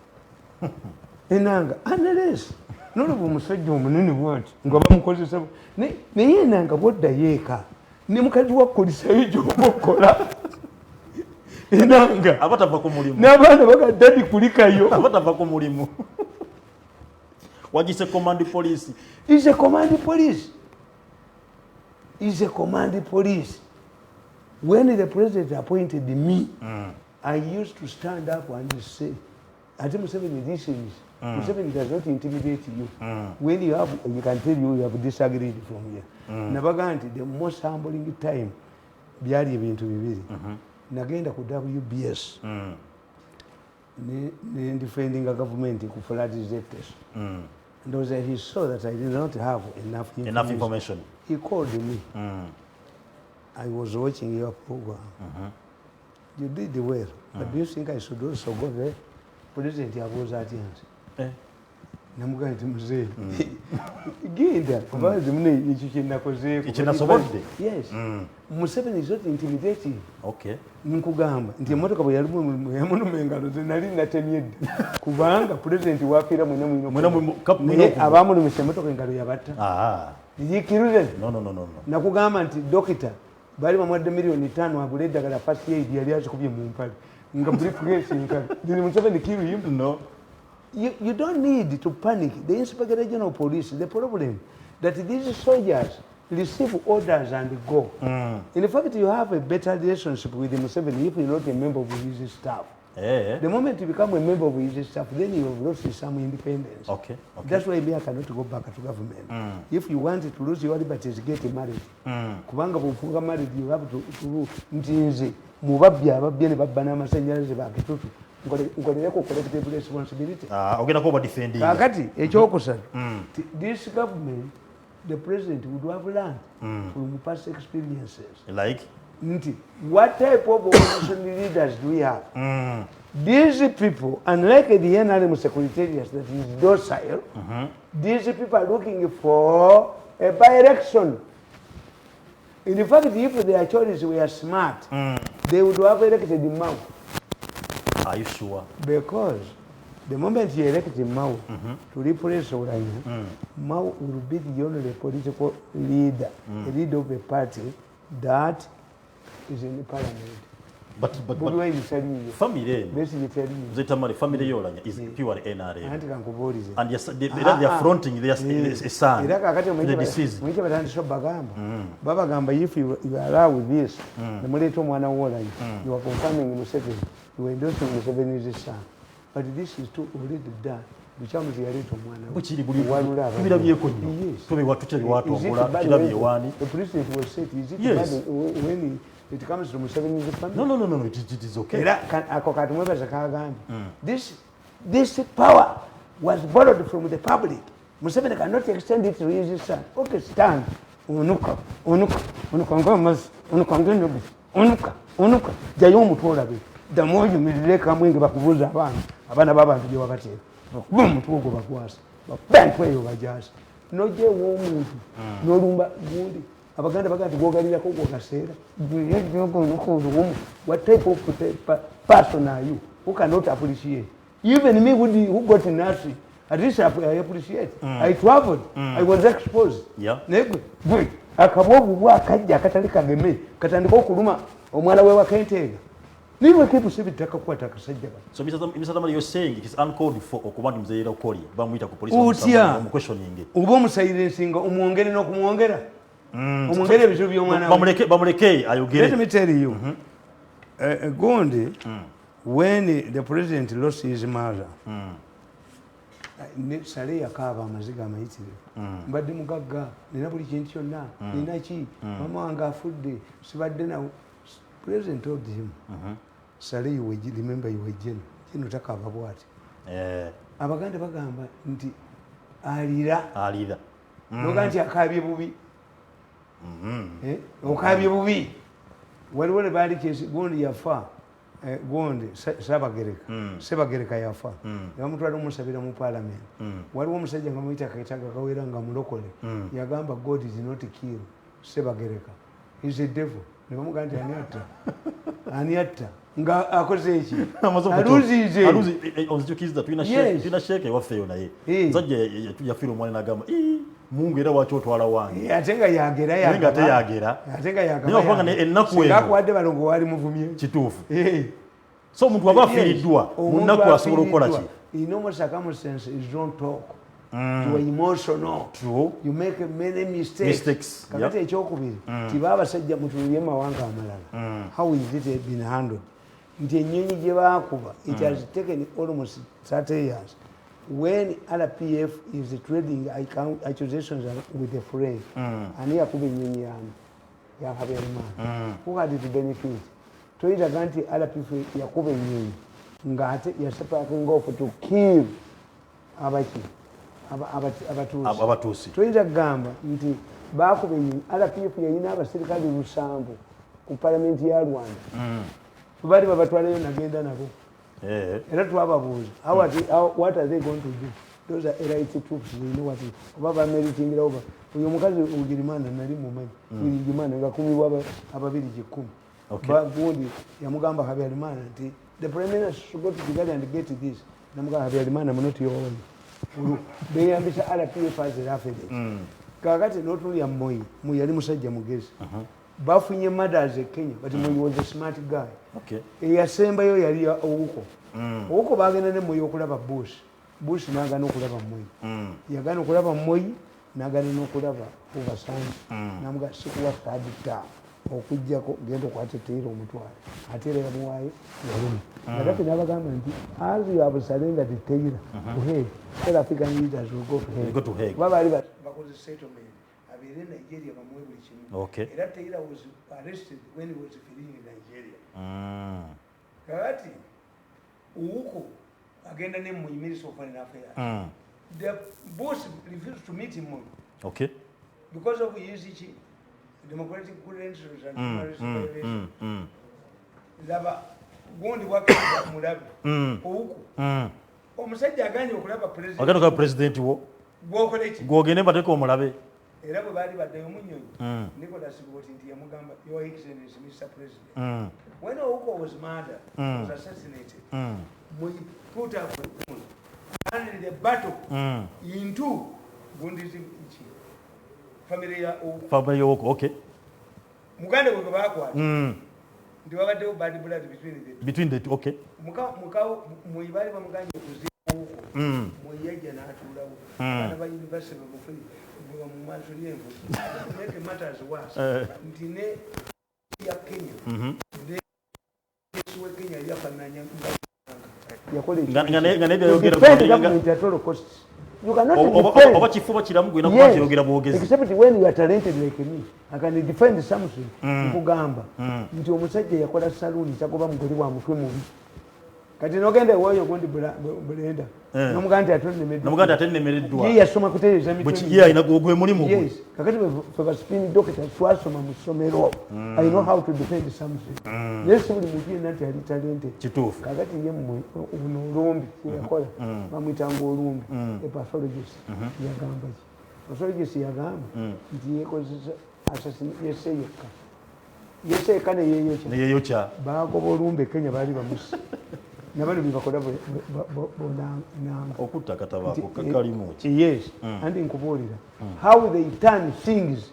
Enanga, unless none of them said you many words. Ngaba mukozesa naye Enanga bodda yeeka ne mukazi wa kolisa ejo okola. Enanga abatava ku mulimu n'abaana bagadde kulikayo abatava ku mulimu wagise command police is a command police when the president appointed me I used to stand up and say ate Museveni this is Museveni does not intimidate you when you can tell you have disagreed from here nabaga nti the most humbling time byali ebintu bibiri nagenda ku WBS ne defending a government ku flood disaster and was he saw that I did not have enough information. He called me. I was watching your program. You did well, but do you think I should also go there? President was at the end. Namugana nti muzee genda kubaze mune ekyo nakoze ekinasobodde. Yes. Museveni is not intimidating. Okay. Nkugamba nti emotoka bwe yalimu engalo ze nali natemyedde kubanga president wafiira mwene abamulumisa emotoka engalo yabatta. Yikiruze. No. Nakugamba nti dokita bali bamwadde $5,000,000 agula eddagala first aid yali azikubye mu mpale nga briefcase nkali ndi Museveni kiru him. No. You don't need to panic. The Inspector General of Police, the problem that these soldiers receive orders and go. In fact, you have a better relationship with Museveni if you're not a member of his staff. The moment you become a member of his staff, then you have lost some independence. Okay. That's why me I cannot go back to government. If you want to lose your liberties, get married. Kubanga bufunga married, you have to ntinze mubabya ababye ne babana amasanyalaze bakitutu. Nkoleko collective responsibility. Ogenda ko defending. Kakati ekyokusatu. This government, the president would have learned from past experiences. Like? What type of opposition leaders do we have? These people, unlike the NRM secretariat that is docile, these people are looking for a by-election. In fact, if their choices were smart, they would have elected Mao. Are you sure? Because the moment you elect Mao to replace Orania, Mao will be the only political leader, a leader of a party that is in the parliament. But family, the Tamale family is purely NRM. And yes, they are fronting their son. The deceased. Baba Gamba, if you allow with this, the Moleto Mwana Walla, you are confirming Museveni, you are endorsing Museveni's son. But this is too already done. Which is the president was said, is it bad when it comes to Museveni's family? No, it is okay. This power was borrowed from the public. Museveni cannot extend it to his son. Okay, stand. Unuka. Jayo mutwala be. The more you mileka mwingi bakubuza abana babantu je wakati. Mutugo bakwasa. Bankweyo bajasa. Noje womuntu. Nolumba gundi. Abaganda bagati gogalira ko gogasera. What type of person are you? Who cannot appreciate? Even me who got in nursery, at least I appreciate. I traveled. I was exposed. Yeah. Akabovu bwakajja katalika geme katandika okuluma omwana we wakentega. Niwe kitu sibitaka kwata kasajja ba. So Mr. Tamale, you're saying it is uncalled for okubandi mzeyira okoli bamwita ku police mu questioning. Ubo musayirensinga omwongere n'okumwongera. Omwongere bizu by'omwana. Bamuleke ayogere. Let me tell you. Gondi, when the president lost his mother, Sale yakaba amaziga amayitire. Mbadde mugagga, nina buli kintu kyonna, nina ki, mama wange afudde, sibadde na president told him. Sale you remember you were general. Kino takava bwati. Abaganda bagamba nti alira. Noga nti akabye bubi. Okabye bubi. Waliwo ne bali kesi Gondi yafa. Gondi Sebagereka yafa. Yamutwala omusabira mu parliament. Waliwo omusajja nga muyita Kaitaga Kawera nga mulokole. Yagamba God is not kill Sebagereka. He's a devil. Ne bamugamba aniatta. Nga akoze eki. Aluzi onzikiza twina sheke wafeyo naye. Nzajje yafiro mwana nagamba Mungu era wacho otwala wange. Atenga yagera. Atenga yagera. Niyo kwanga ennaku eyo. Ngakwadde balongo wali muvumye. Kituufu. So muntu abafiridwa munnaku asobola okola ki? In normal circumstances you don't talk. You are emotional. True. You make many mistakes. Kakati ekyokubiri. Tibaba sajja mutulye mawanga amalala. How is it been handled? Nti ennyonyi gye baakuba. It has taken almost 30 years. When RPF is trading accusations with the friend, and here could be union, who had it benefit? To it against RPF, Yakuba Union, Ngate, Yasapa can go for to kill Abatusi. To it a gamba, nti Bakuba Union, RPF, Yanaba Sirikadi Rusambo, who Parliament Yard one. Bari babatwale nagenda nabo. Era twababuuza what are they going to do? Those are elite troops, you know what it baba meriting over. Uyo mukazi ugirimana nali mumanyi. Ugirimana ngakumibwa ababiri 10. Bagundi yamugamba Habyarimana nti the prime minister should go to Kigali and get this. Namugamba Habyarimana munoti yowe. Beyambisa RPF as a affidavit. Kakati notuli ya Moi yali musajja mugezi. Bafunye murders e Kenya, but Moi was a smart guy. Okay. Eyasembayo yali Ouko. Ouko bagenda ne Moi okulaba Bush. Bush n'agaana okulaba Moi. Yagaana okulaba Moi n'agaana n'okulaba Obasanjo. Namuga sikuwa third term. okujjako genda okwata eteyira omutwalo ate era yamuwaayo yalumi Gaddafi n'abagamba nti as you have surrendered the teyira to Hague, all African leaders will go to Hague. Kuba baali bakoze settlement abeere Nigeria bamuwe buli kimu era teyira was arrested when he was fleeing in Nigeria. Kakati Ouko agenda ne mu Ministry of Foreign Affairs. The boss refused to meet him because of his democratic credentials and human rights. Laba gundi wakati mulabe Ouko omusajja aganye okulaba president wo gwokoleki gwogende bateko omulabe era bwe baali baddayo munyonyi Nicholas Bwoti nti yamugamba Your Excellency Mr. President, when Ouko was murdered, was assassinated, we put up and the battle into Gundi's family ya Ouko. Muganda gwe bakwata nti wabaddewo bad blood between the two. Mukao mwibali bamuganye okuziika Ouko mweyajja n'atuulawo abaana ba university bamufuli mu maaso y'envu make matters worse nti ne ya Kenya ne Kenya yafananya oba kifuba kiramu gwina kuba kirogera bwogezi except when you are talented like me I can defend something nkugamba nti omusajja yakola saloon tagoba mugoli wa mutwe mubi kati nogende woyo gondi bulenda nomuganda atonnemeddwa ye yasoma kutereza mitwe ye ayina gwe mulimu yes kakati we spin doctor twasoma mu somero I know how to defend something yes buli muntu yenna nti ali talented kituufu kakati ye mu olumbi yakola bamwitanga olumbi a pathologist yagamba ki pathologist yagamba nti yekozesa assassin yeseka ne yeyocha bagoba olumbi Kenya bali bamusi nabano bibakola bonanga okutta katabako kakalimu yes and nkubuulira how they turn things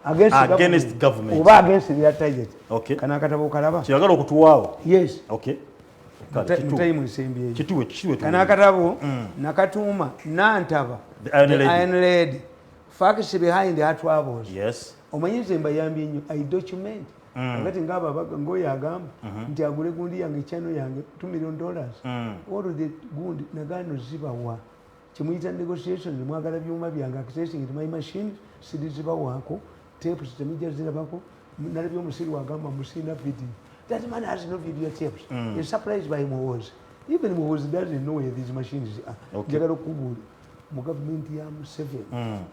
against government oba against their target kana katabo kalaba kiragala okutuwaawo yes time isembye kituwe kana katabo nakatuma nantaba the iron lady facts behind the troubles yes omanyize mbayambye nnyo I document Wakati ngaba baga ngoya agamba nti agule gundi yange chano yange $2 million all the gundi nagano ziba wa kimuyita negotiation mwagala byuma byange accessing my machine sidiziba wako tapes temija zirabako nalabyo musiri wagamba musina video that man has no video tapes he's surprised by Mohoz even Mohoz doesn't know where these machines are jagalo kubuli mu government ya Museveni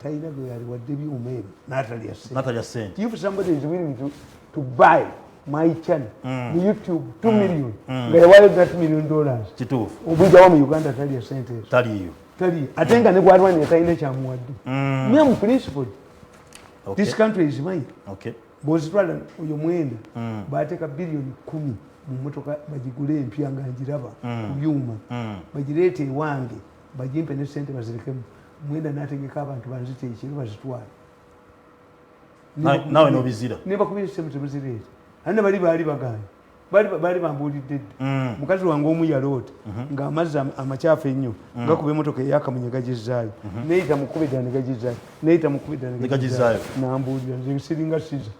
taina go yali wadde byuma Natalia Sent if somebody is willing to buy my channel the YouTube 2 million ngayawayo that $1 million kituufu obuja wa mu Uganda Natalia Sent taliyo atenga ne gwarwani yataine kya muwadde me principle this country is mine bozitwala uyo mwenda bateka bilioni 10 mu motoka bagigule empya nga njiraba byuma bagirete wange bajimpe ne sente bazirikemu mwenda nategeka abantu banzite ekiro bazitwala nawe nobizira niba kubira sente bazirete ane bali baganye bali bambulidde mukazi wange omu yaloota nga amazzi amachafu ennyo ngakube emotoka eyakamunye gagizaayo neeyita mukubidda ne gagizaayo neeyita mukubidda ne gagizaayo nambulira nze siringa siza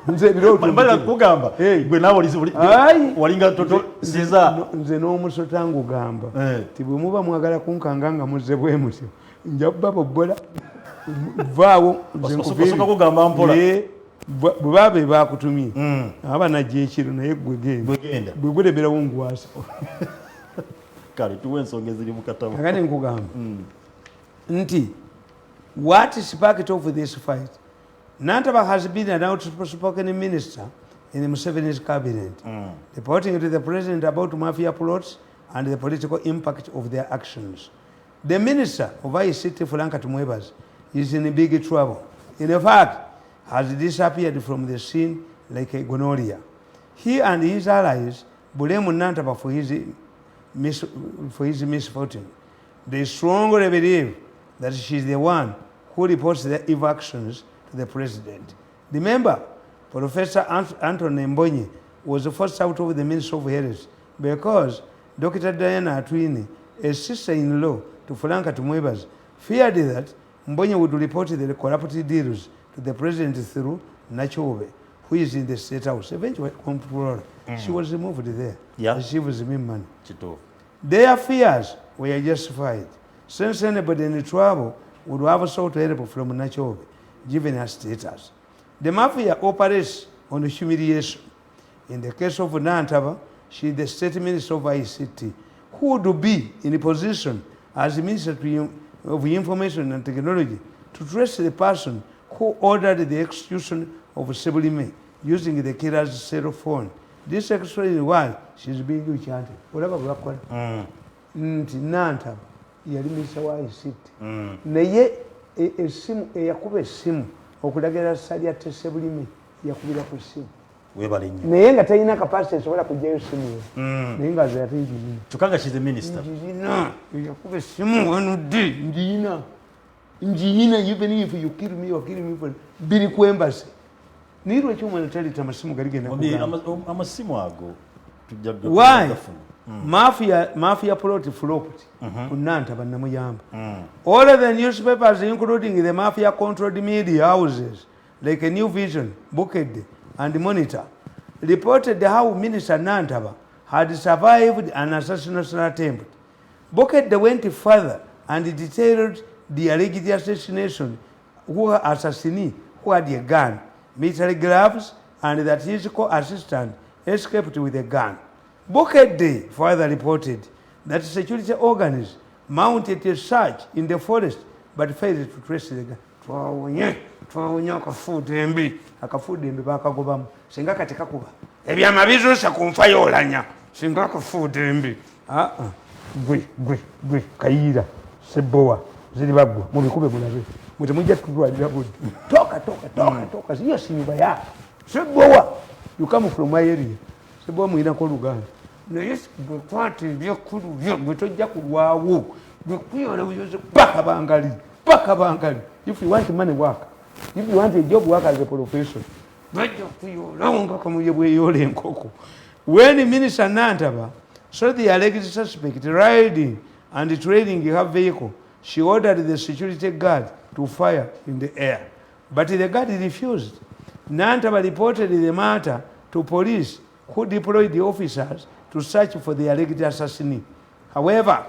nze birooto bali kugamba gwe nawe walinga toto siza nze n'omusota ngugamba ti bwe muba mwagala kunkanga nga muzze bwe mutyo nja babobbola vaawo nze nkubira kugamba mpola bwe babe bakutumye aba najja ekiro naye gwe genda bwe guleberawo ngwasa kale tuwe ensonga eziri mu katabo kakati nkugamba nti what sparked off this fight Nantaba has been an outspoken minister in the Museveni's cabinet, reporting to the president about mafia plots and the political impact of their actions. The minister of ICT, Franka Tumwebas, is in big trouble. In fact, has disappeared from the scene like a gonorrhea. He and his allies blame Nantaba for his misfortune. They strongly believe that she is the one who reports the evil actions to the president. Remember, Professor Anthony Mbonye was forced out of the Ministry of Health because Dr. Diana Atwini, a sister-in-law to Franka Tumwebas, feared that Mbonye would report the corrupt deals to the president through Nachobe, who is in the State House, eventually comptroller. She was removed there. Yeah. She was giving money. Chito. Their fears were justified. Since anybody in trouble would have sought help from Nachobe, given her status. The mafia operates on humiliation. In the case of Nantaba, she is the state minister of ICT, who would be in a position as the Minister of Information and Technology to trace the person who ordered the execution of Sebulime using the killer's cell phone. This explains why she's being chanted. Whatever we are Nantaba, yali minister wa ICT. Naye esimu eyakuba esimu okulagira Salia Sebulime yakubira ku simu. Naye nga talina capacity esobola kujjayo esimu ye. Naye nga ze ate njiyina. Tukanga she's the minister. Njiyina. Yakuba esimu wano ddi. Njiyina. Njiyina, even if you kill me or kill me for biri ku embassy. Nirwe kyuma natalita amasimu galigenda kugamba. Amasimu ago. Why? Mafia plot flopped. Kunantaba namuyamba. All of the newspapers, including the mafia-controlled media houses, like a New Vision, Bukedde, and Monitor, reported how Minister Nantaba had survived an assassination attempt. Bukedde went further and detailed the alleged assassination assassinee who had a gun, military gloves, and that his co-assistant escaped with a gun. Bukedde further reported that security organs mounted a search in the forest but failed to trace the gun. Twawunya akafuuda embi bakagobamu singa kati kakuba ebyamabizuusa ku nfa yoolanya singa akafuuda embi gwe kayiira Sebowa ziri baggwa mubikube mulabe mwe temujja tutwalira budde toka siyo sinyuba ya Sebowa, you come from my area. Sebowa mulinako Luganda naye bwekwata ebyekulu byo bwe tojja kulwawo bwe kuyola buyoze paka bangali. If you want money, work. If you want a job, work as a profession. When Minister Nantaba saw the alleged suspect riding and trailing her vehicle, she ordered the security guard to fire in the air. But the guard refused. Nantaba reported the matter to police, who deployed the officers to search for the alleged assassinee. However,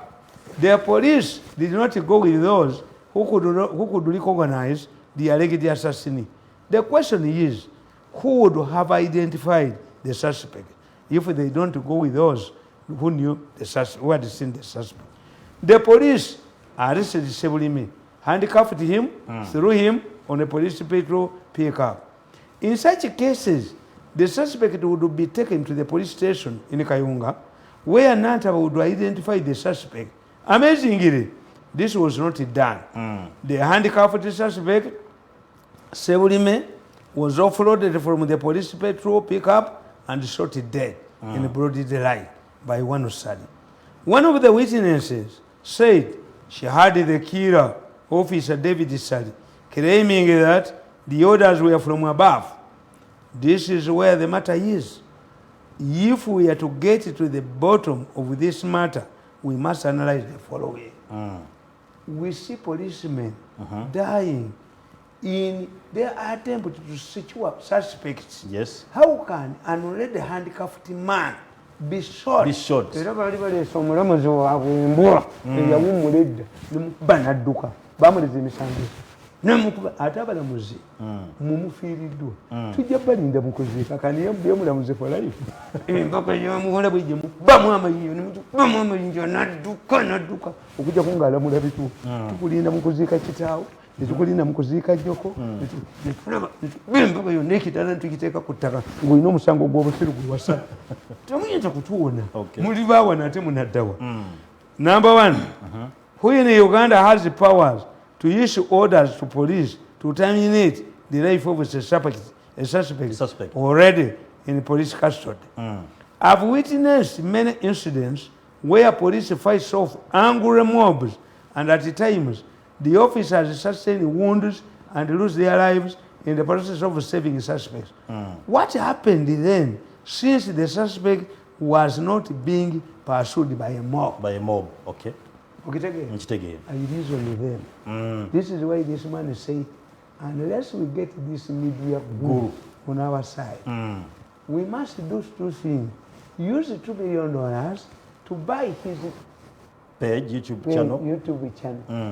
the police did not go with those who could recognize the alleged assassinee. The question is, who would have identified the suspect if they don't go with those who knew the suspect, who had seen the suspect? The police arrested Sebulime, handcuffed him, threw him on a police patrol pickup. In such cases, the suspect would be taken to the police station in Kayunga, where Nantaba would identify the suspect. Amazingly, this was not done. The handcuffed suspect, Sebulime, was offloaded from the police patrol pickup and shot dead in broad daylight by one Osadi. One of the witnesses said she heard the killer, Officer David Sadi, claiming that the orders were from above. This is where the matter is. If we are to get to the bottom of this matter, we must analyze the following. We see policemen dying in their attempt to secure suspects. Yes. How can an already handcuffed man be shot? Era bali baleesa omulamuzi waabwe embwa eyawumuledda nemukuba n'adduka bamuleza emisango nemukuba ate abalamuzi mumufiiriddwa tujja balinda mukuziika kaniye mulamuzi for life empaka yamuwola bwejje mukubamu amayinjo nemukubamu amayinjo n'adduka okujja kungalamula bitu tukulinda mukuziika kitaawo netukulinda mukuziika jjoko empaka yonna ekitala netukiteeka ku ttaka ng'olina omusango gw'obusiru gwe wasa temuyinza kutuwona muli baawana ate munaddawa. Number one, who in Uganda has the powers to issue orders to police to terminate the life of a suspect already in police custody. I've witnessed many incidents where police fight off angry mobs, and at times the officers sustain wounds and lose their lives in the process of saving suspects. What happened then, since the suspect was not being pursued by a mob? By a mob, okay. I reason with them. This is why this man is saying, unless we get this media guru on our side. We must do two things. Use the $2 million to buy his page, YouTube channel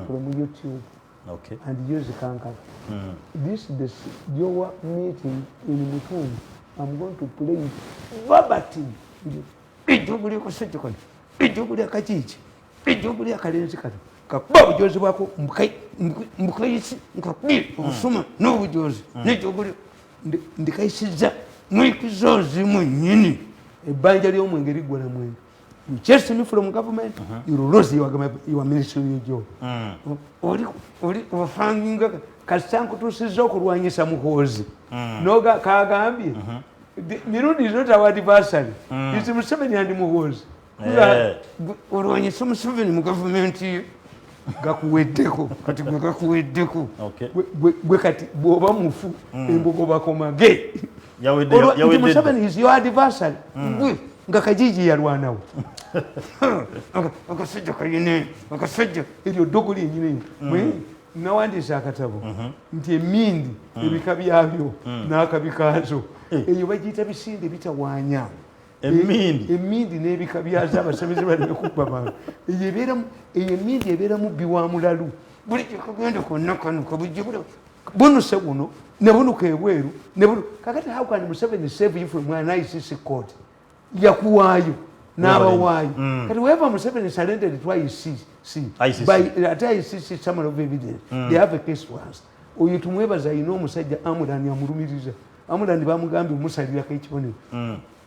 from YouTube. Okay. And use the Kanka. This is your meeting in Mutum. I'm going to play it verbatim. Ijubuli kusetukoni. Ijubuli akachichi. Ijubuli akalenzi kakuba ujozi wako mkaisi nkakubiri ubusuma n'ubujozi n'ijubuli ndikaisiza mwikizozi mwenyini ebanja ly'omwenge liggwa na mwenge. You chase me from government, you lose your ministry job. Oli ofanginga kasanku tusiza okulwanyisa muhoozi. Noga kagambye. Mirundi is not our adversary. It's Museveni and muhoozi. Olwanyisa Museveni mu government gakuweddeko kati gwe gakuweddeko. Gwe kati bw'oba mufu embogo bakomage. Yawedde. Museveni is your adversary. Nga kajiji yalwanawo. Akasajja kayine, akasajja eryo ddogo lyennyini. Nawandiisa akatabo nti emindi ebika byabyo n'akabi kaazo eyo bagiyita bisinde bitawaanya. Emindi n'ebika byazo abasamize baleme kubba bantu. Eyo emindi ebeeramu bbi wa mulalu. Buli kyekagenda konna kano kabujje bunuse buno ne bunuka ebweru ne bunu. Kakati how can Museveni save you from an ICC court? Yakuwayo n'abawaayo. Kati whoever Museveni surrendered to ICC by ICC summary of evidence, they have a case to answer. Oyo tumwebaza ayina omusajja Amulani amulumiriza. Amulani bamugambye omusalirako ekibonero.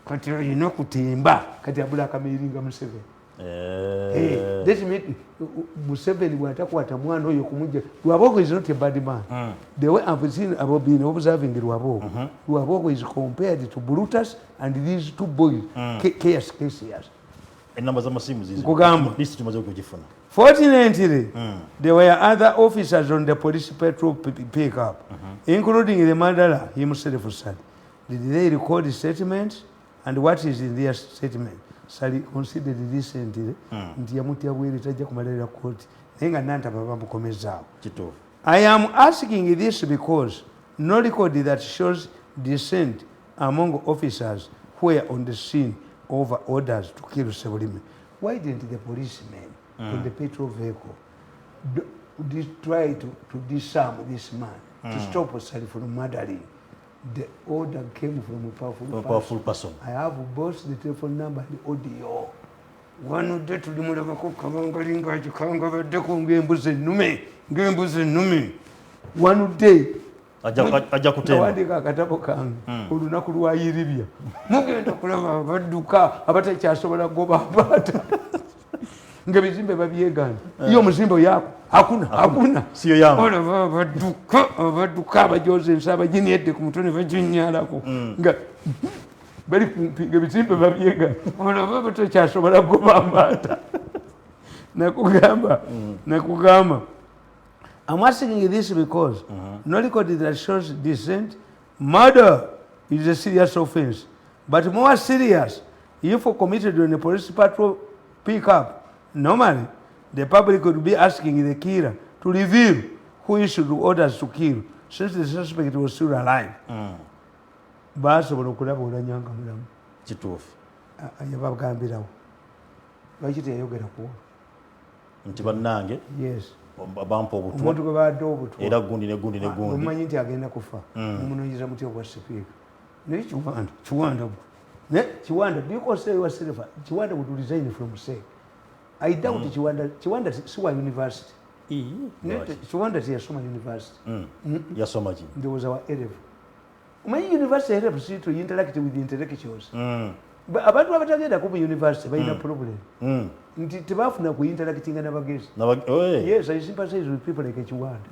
Kati ayina okutemba kati abula akameeringa Museveni. That make Museveni bw'atakwata mwana oyo kumujja. Lwabogo is not a bad man. The way I've been observing Lwabogo, Lwabogo is compared to Brutus and these two boys, Chaos. Fortunately, there were other officers on the police patrol pickup, including the murderer himself said. Did they record the statements and what is in their statement? Sali considered recently nti yamutya bwere tajja kumalira court nenga nanta baba mukomezaawo. I am asking this because no record that shows dissent among officers who were on the scene over orders to kill Sebulime. Why didn't the policemen on the petrol vehicle try to disarm this man to stop Sali from murdering? The order came from a powerful person. I have both the telephone number and the audio. One day to the Mulako Kavangaringa, Kanga, Deco, Gembuze Numi. One day, Ajakuteka Katabokan, Urunakurua Iribia. Mugento Kulava, Vaduka, Abata Chasola Goba Bata. Ngabizimbe babyegan. Iyo muzimbo yako. Hakuna. Sio yangu. Ola vaduka bajoze nsaba jini yedde ku mutone vajinyalako. Nga bali kumpiga bizimbe babyegan. Ola baba kyasobola gobambata. Nakugamba. I'm asking this because no record that shows dissent. Murder is a serious offense. But more serious, if committed on a police patrol pickup, normally, the public could be asking the killer to reveal who issued orders to kill, since the suspect was still alive. Basobola okulaba olanyanga mulamu. Kituufu. Yabagambirawo. Lwaki teyayogera ku olwo? Nti bannange? Yes. Bampa obutwa. Omuntu gwe badde obutwa. Era gundi ne gundi. Omumanyi nti agenda kufa. Omunoonyeza mutya obwa sipiika. Naye Kiwanda do you consider yourself Kiwanda would resign from SEC? I doubt Kiwanda siwa university. Kiwanda tiyasoma university. Yasoma ki? There was our A-level. Umanyi university A-level si to interact with the intellectuals. Abantu abatagenda ku university balina problem. Nti tebafuna ku interactinga n'abagezi. Yes, I sympathize with people like Kiwanda.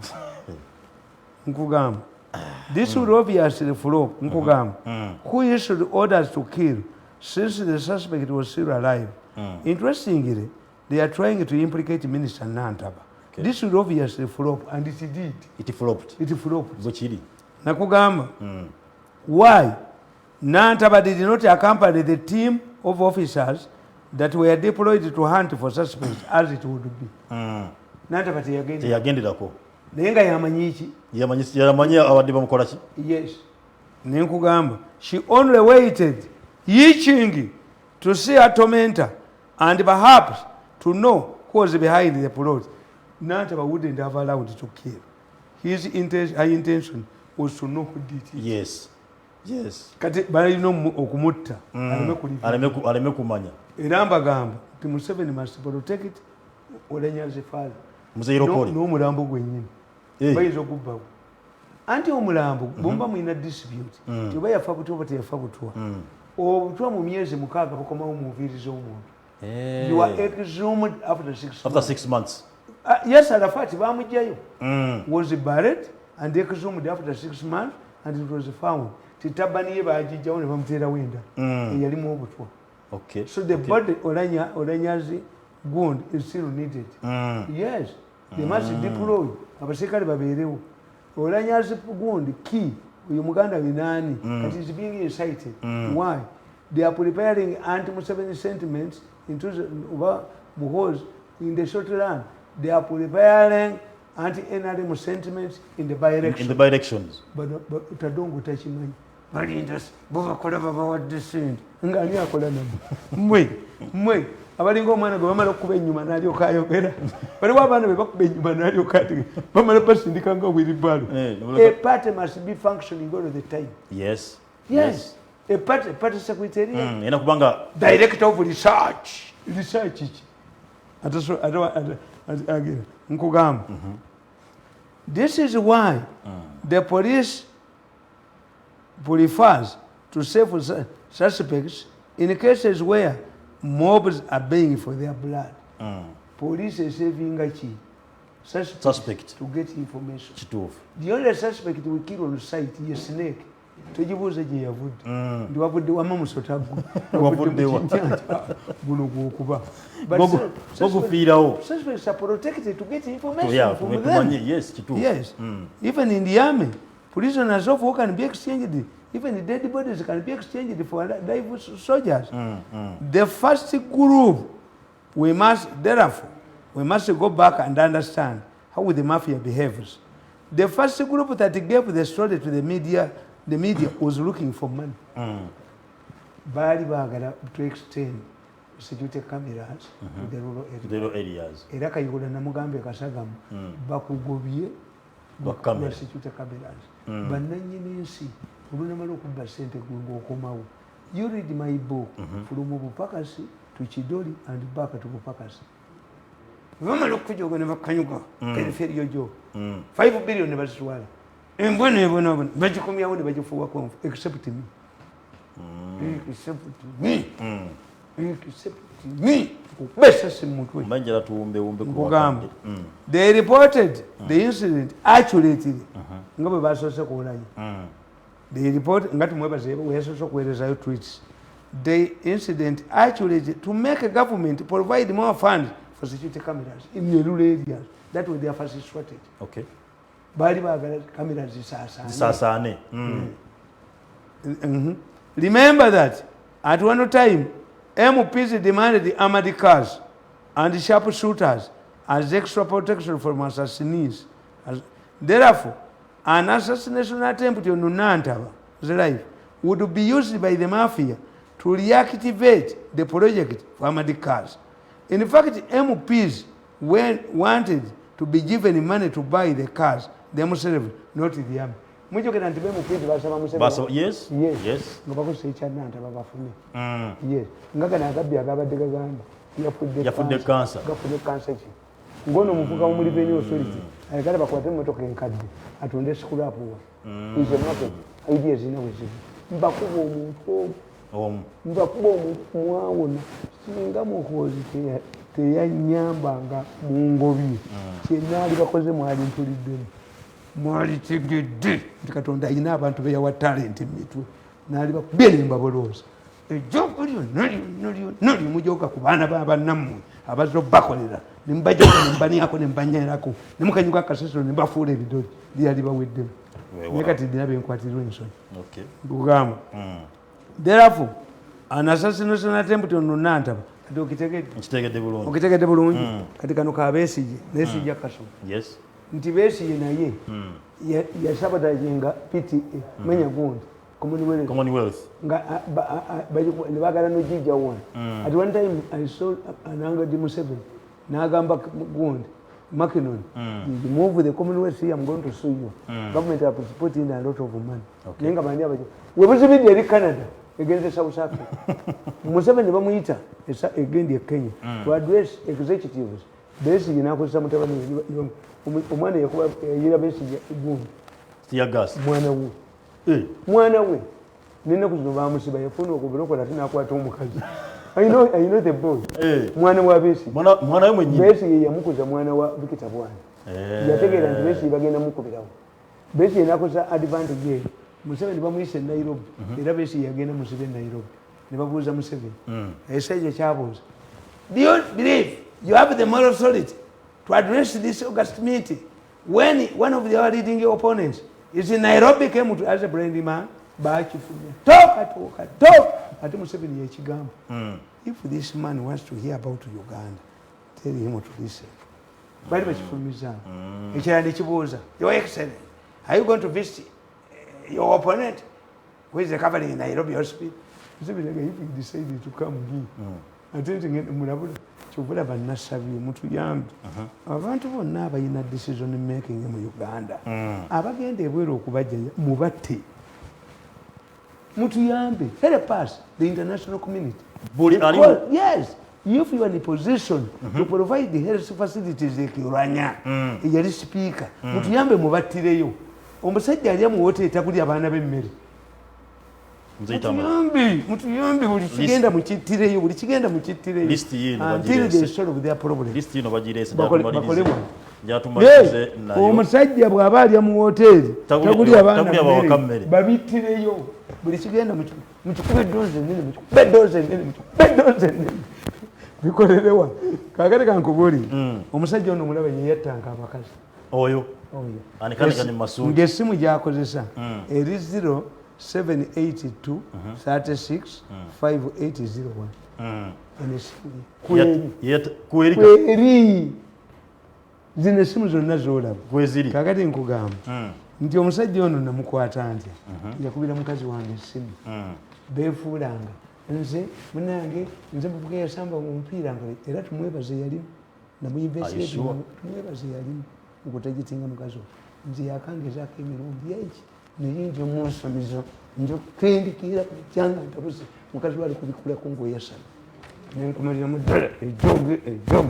Nkugamba. This would obviously flop. Nkugamba. Who issued orders to kill since the suspect was still alive? Interestingly, they are trying to implicate Minister Nantaba. Okay. This would obviously flop, and it did. It flopped. Nakugamba. Why? Nantaba did not accompany the team of officers that were deployed to hunt for suspects as it would be. Nantaba teyagendako. Naye nga yamanyi ki? Yamanyi awadde bamukola ki? Yes. Nenkugamba, she only waited, itching to see her tormentor and perhaps to know who was behind the plot. Nantaba wouldn't have allowed to kill. Her intention was to know who did it. Yes. Kati balino okumutta aleme kumanya era mbagamba nti Museveni must protect it olenyaze faala muzeyirokoli n'omulambo gwennyini bayinza okubbawo anti omulambo bwomba mulina dispute nti oba yafa butwa oba teyafa butwa obutwa mu myezi 6 bukomawo mu nviiri z'omuntu. You are exhumed after 6 months. Yes, Arafat bamugjayo was buried and exhumed after 6 months and it was found titabani ye bajijjawo ne bamuterawo endala eyalimu obutwa. So the body Olanyazi wound is still needed. Yes, they must deploy abasirikale babeerewo. Olanyazi wound key uyu muganda binani that is being incited. Why? They are preparing anti-Museveni sentiments into because in the short run they are preparing anti-NRM sentiments in the by-elections. But utadongo tachimanyi balindas bobakola babawadde sente ngani akola nabo mwe abalinga omwana gwe bamala okuba ennyuma n'alyoka ayogera baliwo abaana be bakuba ennyuma n'alyoka ati bamala basindika nga wheelbarrow. A party must be functioning all the time. Yes. A party secretariat ena kubanga director of research iki again nkugamba this is why the police prefers to save suspects in cases where mobs are begging for their blood. Police is saving a suspect to get information. The only suspect we kill on the site is snake. Tujibuze je yavudde ndi wavudde wama musota wavudde guno gwokuba suspects are protected to get information from them. Yes. Even in the army, prisoners of war can be exchanged. Even the dead bodies can be exchanged for live soldiers. The first group we must go back and understand how the mafia behaves. The first group that gave the story to the media was looking for money. Bali bagala to extend security cameras to the rural areas. Era Kayigula Namugambe Kasagamu bakugobye bakamera security cameras. Bananyini nsi olunamala okubba sente gwengo okomawo. You read my book from Bupakasi to Chidoli and back to Bupakasi. Wamala okujoga ne bakanyuga periphery jo 5 billion ne baswala. Embona bajikomyawo ne bajifuwa kwa except me. Except me. Besa simutwe. Manjala tuumbe kugamba. They reported the incident accurately. Ngabe basose kuulayi. They report ngati mwebaze wesoso kuelezayo tweets. The incident accurately to make a government provide more funds for security cameras in the rural areas. That was their first strategy. Okay. Bali bagala cameras zisasane. Remember that at one time MPs demanded the armored cars and sharpshooters as extra protection from assassins. Therefore, an assassination attempt on Nunantaba's life would be used by the mafia to reactivate the project for armored cars. In fact, MPs wanted to be given money to buy the cars themselves, not the army. Mujokera nti MPs basaba Museveni. Yes. Ngabakose ekyannanta babafune. Yes. Ngagana agabbi agabadde gagamba yafudde cancer. Gafudde cancer ki. Ngono muvuga mu revenue authority. Ayagala bakwate mmotoka enkadde atunde scrap wa. Ize market ideas ina wezibu. Mbakuba omuntu mbakuba omuntu mwawona singa mukozi teyanyambanga mu ngobi. Kyenali bakoze mwali ntuliddemu. Mwali tegedde nti Katonda ayina abantu be yawa talent mitwe nali bakubye mbaboloza ejjogo lyo nali mujoga ku baana b'abannammwe abazo bakolera nimbajoga nimbaniako nimbanyerako nimukanyuka akasesero nimbafuula ebidoli lyali baweddemu naye kati ndinabe nkwatirwa ensonyi bugamba therefore an assassination attempt on Nantaba kati okitegedde bulungi kati kano ka Besigye Besigye Kasuma nti Besigye naye yasabotaging PTA manya gundi Commonwealth. Bagala no jija one. At one time I saw Ananga Di Museveni. Nagamba Gund, Makinon. You move with the Commonwealth here, I'm going to sue you. Government are putting a lot of money. We was in Canada against South Africa. Museveni Bamuita is against Kenya to address executives. Basically, now some of the money you have basically gas. Mwana we. Nina kuzuba musiba yafuna okubuloko latina akwata omukazi. I know the boy. Mwana wa besi. Mwana we mwenyewe. Besi yamukuza mwana wa Vikita Bwana. Yategera nti besi bagenda mukubirawo. Besi enakosa advantage ye. Museveni bamuyise Nairobi. Era besi yagenda Museveni Nairobi. Ne babuuza Museveni. Esaije kyabuuza. Do you believe you have the moral authority to address this August meeting when one of your leading opponents is in Nairobi came to as a brain man? Talk. Ati Museveni yekigamba. If this man wants to hear about Uganda, tell him to listen. Bali bakifumiza. Ekirandi kibuuza. Your Excellency, are you going to visit your opponent who is recovering in Nairobi hospital? Museveni, if he decided to come here, I don't think mulabula kyobula bannasabye mutuyambe abantu bonna abalina decision making mu Uganda abagenda ebweru okubajja mubatte mutuyambe help us the international community. Yes, if you are in a position to provide the health facilities ekirwanya yali speaker mutuyambe mubattireyo omusajja ali mu wote etakuli abaana b'emmere mutuyambi buli kigenda mukittireyo buli kigenda mukittireyo until they solve their problem. Omusajja bw'aba alya mu woteeri taguli abaana mmere babittireyo buli kigenda mukikube eddoozi ennene bikolerewa kakati kankubuli omusajja ono omulaba yeyattanga abakazi oyo ng'essimu gy'akozesa eri 0782 36 5801 kweri zino essimu zonna z'olaba kakati nkugamba nti omusajja ono namukwata ntya yakubira mukazi wange essimu beefuulanga nze munange nze muvuga yasamba omupiira era tumwebaze yalimu namuyinvesiti tumwebaze yalimu okutagitinga mukazi we nze yakangezaako emirundi eki neyinja omunsamizo njokendikira kyanga ntabuze mukazi wali kubikulako ngaoyasana nenkumaliramu ddala ejoge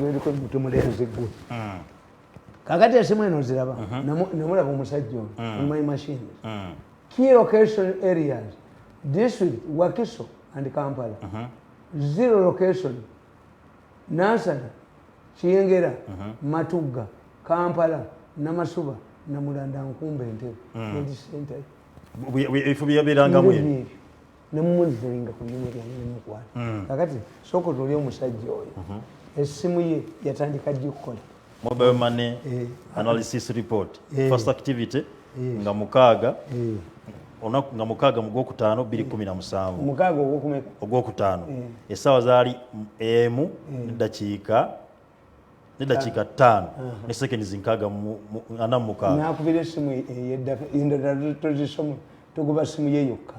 eriko mutemulenze gwe kakati esimu eno ziraba namulaba omusajja ono my machine key location areas district Wakiso and Kampala zero location Nansana Kiyengera Matugga Kampala Namasuba Namulanda Nkumbe Entebbe center ifu byabiranga mwe namuziringa ku nyumba yange mukwata kakati soko tuli omusajja oyo esimu ye yatandika gikola mobile money analysis report first activity nga mukaaga onaku nga mukaaga mu gwokutaano 2:17 mukaaga ogwokutaano essaawa zaali emu dakiika 5 ne seconds nkaaga ana mukaaga nakubira esimu endala tozisoma togoba simu ye yokka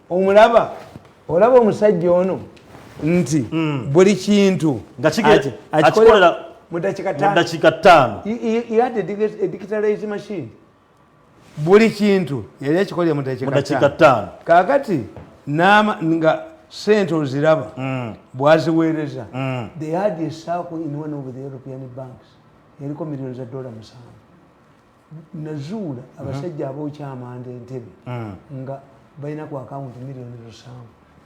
omulaba olaba omusajja ono nti buli kintu akikolera mu dakiika 5 he had a digitalized machine buli kintu yali akikolera mu dakiika 5 kakati nga sente oziraba bwaziweereza they had a circle in one of the European banks yaliko millions of $7 nazuula abasajja abokyamanda Entebbe nga balina ku akawunti millions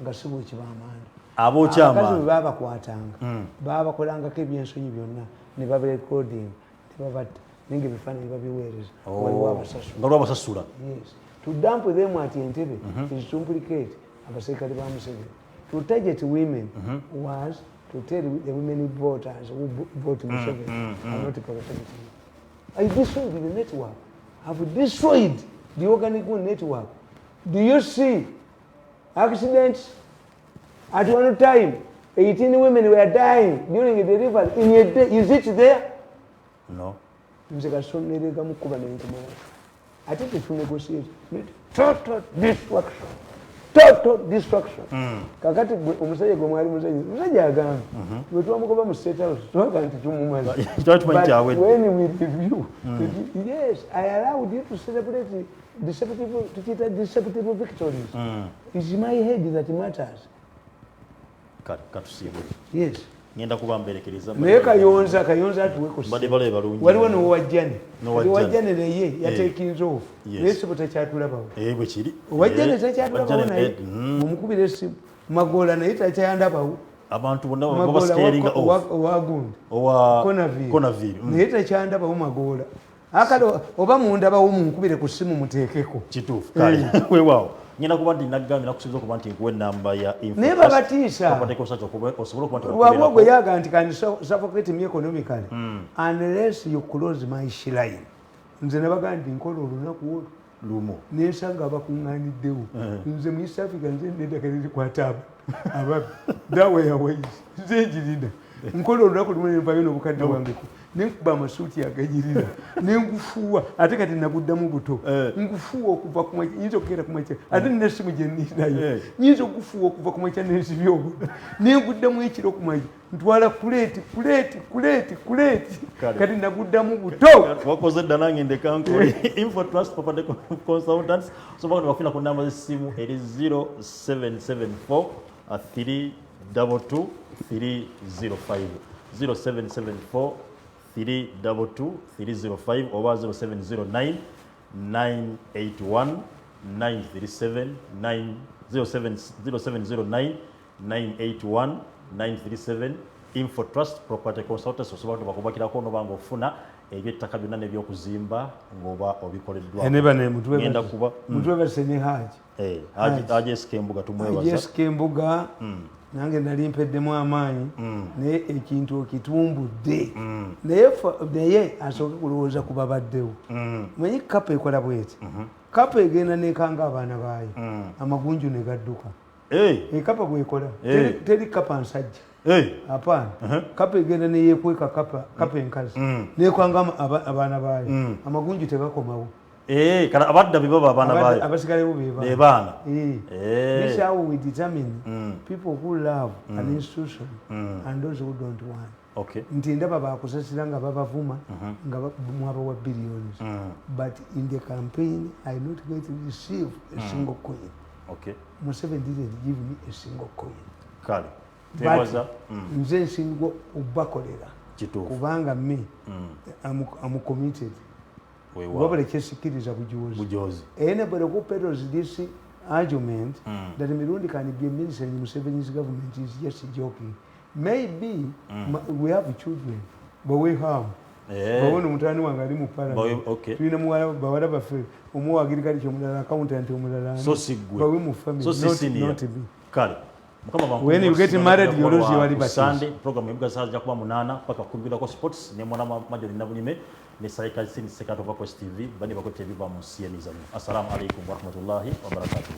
7 nga si bwekiba amanda abokyamanda bwe babakwatanga babakolangako ebyensonyi byonna ne babirecording tebabatta ninga ebifaananyi babiweereza waliwo abasasula to dump them at Entebbe is to implicate abaserikale ba Museveni. To target women was to tell the women voters who vote Museveni are not protected. I destroyed the network. I've destroyed the organic network. Do you see accidents? At one time, 18 women were dying during the delivery in a day. Is it there? No. ate tetunegotiate total destruction kakati omusajja gwe mwali musajja agamba bwe twamugoba mu state house twaga nti tumumaze when we review yes I allowed you to celebrate deceptive victories it's my head that matters katusiibule yes ngenda kuba mberekereza naye kayonza atuweko badebale balungi waliwo nowajjane naye yatekinze off naye sibo takyatulabawo bwe kiri owajjane takyatulabawo naye omukubira esimu magoola naye takyandabawo abantu bonna babascaringa owagundi konaviri naye takyandabawo magoola akale oba mundabawo munkubire ku simu muteekeko kituufu kale weewaawo ngenda kuba ndi nagambye nakusuubiza okuba nti nkuwa ennamba ya naye babatiisa wabwa gwe yaga nti kandi suffocate me economically unless you close my shrine nze nabaga nti nkola olunaku lumu nensanga abakuŋŋaaniddewo nze mu east africa nze neddaka lirikwata ababi daweyawais nze njirina nkola olunaku lumu nenvayo n'obukadde bwangeko nenkuba amasuuti aganyirira nengufuuwa ate kati naguddamu buto ngufuuwa okuva ku makya nyinza okugenda ku makya ate nesimu gye nninayo nyinza okufuuwa okuva ku makya nensibya obuto nenguddamu ekiro ku makya ntwala kuleeti kati naguddamu buto wakoze dda nange ndekankole info trust property consultants sobola bafuna ku namba z'essimu eri 0774 322 305 0774 322 305 oba 0709 981 937 0709 981 937 info trust property consultants osobola bakubakirako nobanga ofuna ebyettaka byonna nebyokuzimba ngoba obikoleddwagenda kuba mutwe basene haji esikembuga tumwebaza nange nali mpeddemu amaanyi naye ekintu okitumbudde naye asooke kulowooza ku babaddewo manyi kapa ekola bweti kapa egenda nekanga abaana baayo amagunju ne gadduka ekapa bwekola teri kapa nsajja apaana kapa egenda neyekweka kapa enkazi nekwanga abaana baayo amagunju tegakomawo kana abadda bibaba abaana baayo abasigalewo bebaana this is how we determine people who love an institution and those who don't want nti ndaba bakusasira nga babavuma nga mwabawa billions but in the campaign I not get to receive a single coin Museveni didn't give me a single coin kale nze nsinga okubakolera kubanga me I'm committed wabula kyesikiriza bujozi anybody who peddles this argument that Mirundi can be a minister in Museveni's government is just joking. Maybe we have children but we have bawona mutani wange ali mu parliament tulina bawala baffe omuwa agirikali kyomulala accountant omulala bawe mu family not be kale when you get married you lose your liberty. Sunday program yebuga saja kuba 8 paka 10 ko sports ne mwana majori nabunyime ne saika sini sekato kwa TV bani bako TV ba musieniza. Assalamu alaikum warahmatullahi wabarakatuh.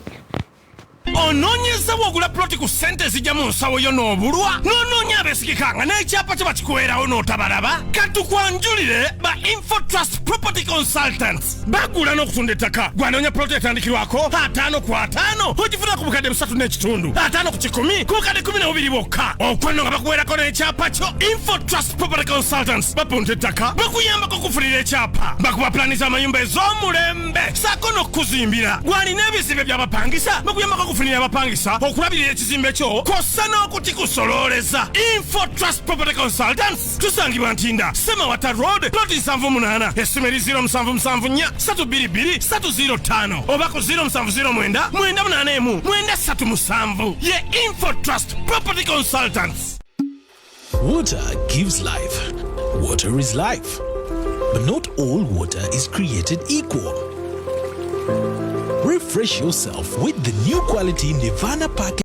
Ononyeza wogula ploti ku sente zijja mu nsawo yo n'obulwa n'onoonya abeesigikanga n'ekyapa kye bakikuweerawo n'otabalaba katukwanjulire ba Info Trust Property Consultants bagula n'okutunda ettaka gwanoonya ploti etandikirwako 5 ku 5 ogifuna ku bukadde 3 n'ekitundu 5 ku 10 ku bukadde 12 bwokka okwanno nga bakuweerako n'ekyapa kyo Info Trust Property Consultants bapunta ettaka bakuyambako okufunira ekyapa bakuba plani z'amayumba ez'omulembe saako n'okuzimbira gwalina ebizibe by'abapangisa bakuyambako okufunira abapangisa okulabirira ekizimbe kyo kossa n'okutikusololeza. Info Trust Property Consultants tusangibwa Ntinda Semawata Road ploti 78 essimu eri 0774 322 305 oba ku 0709 981 937 ye Info Trust Property Consultants. Water gives life. Water is life. But not all water is created equal. Refresh yourself with the new quality Nirvana package.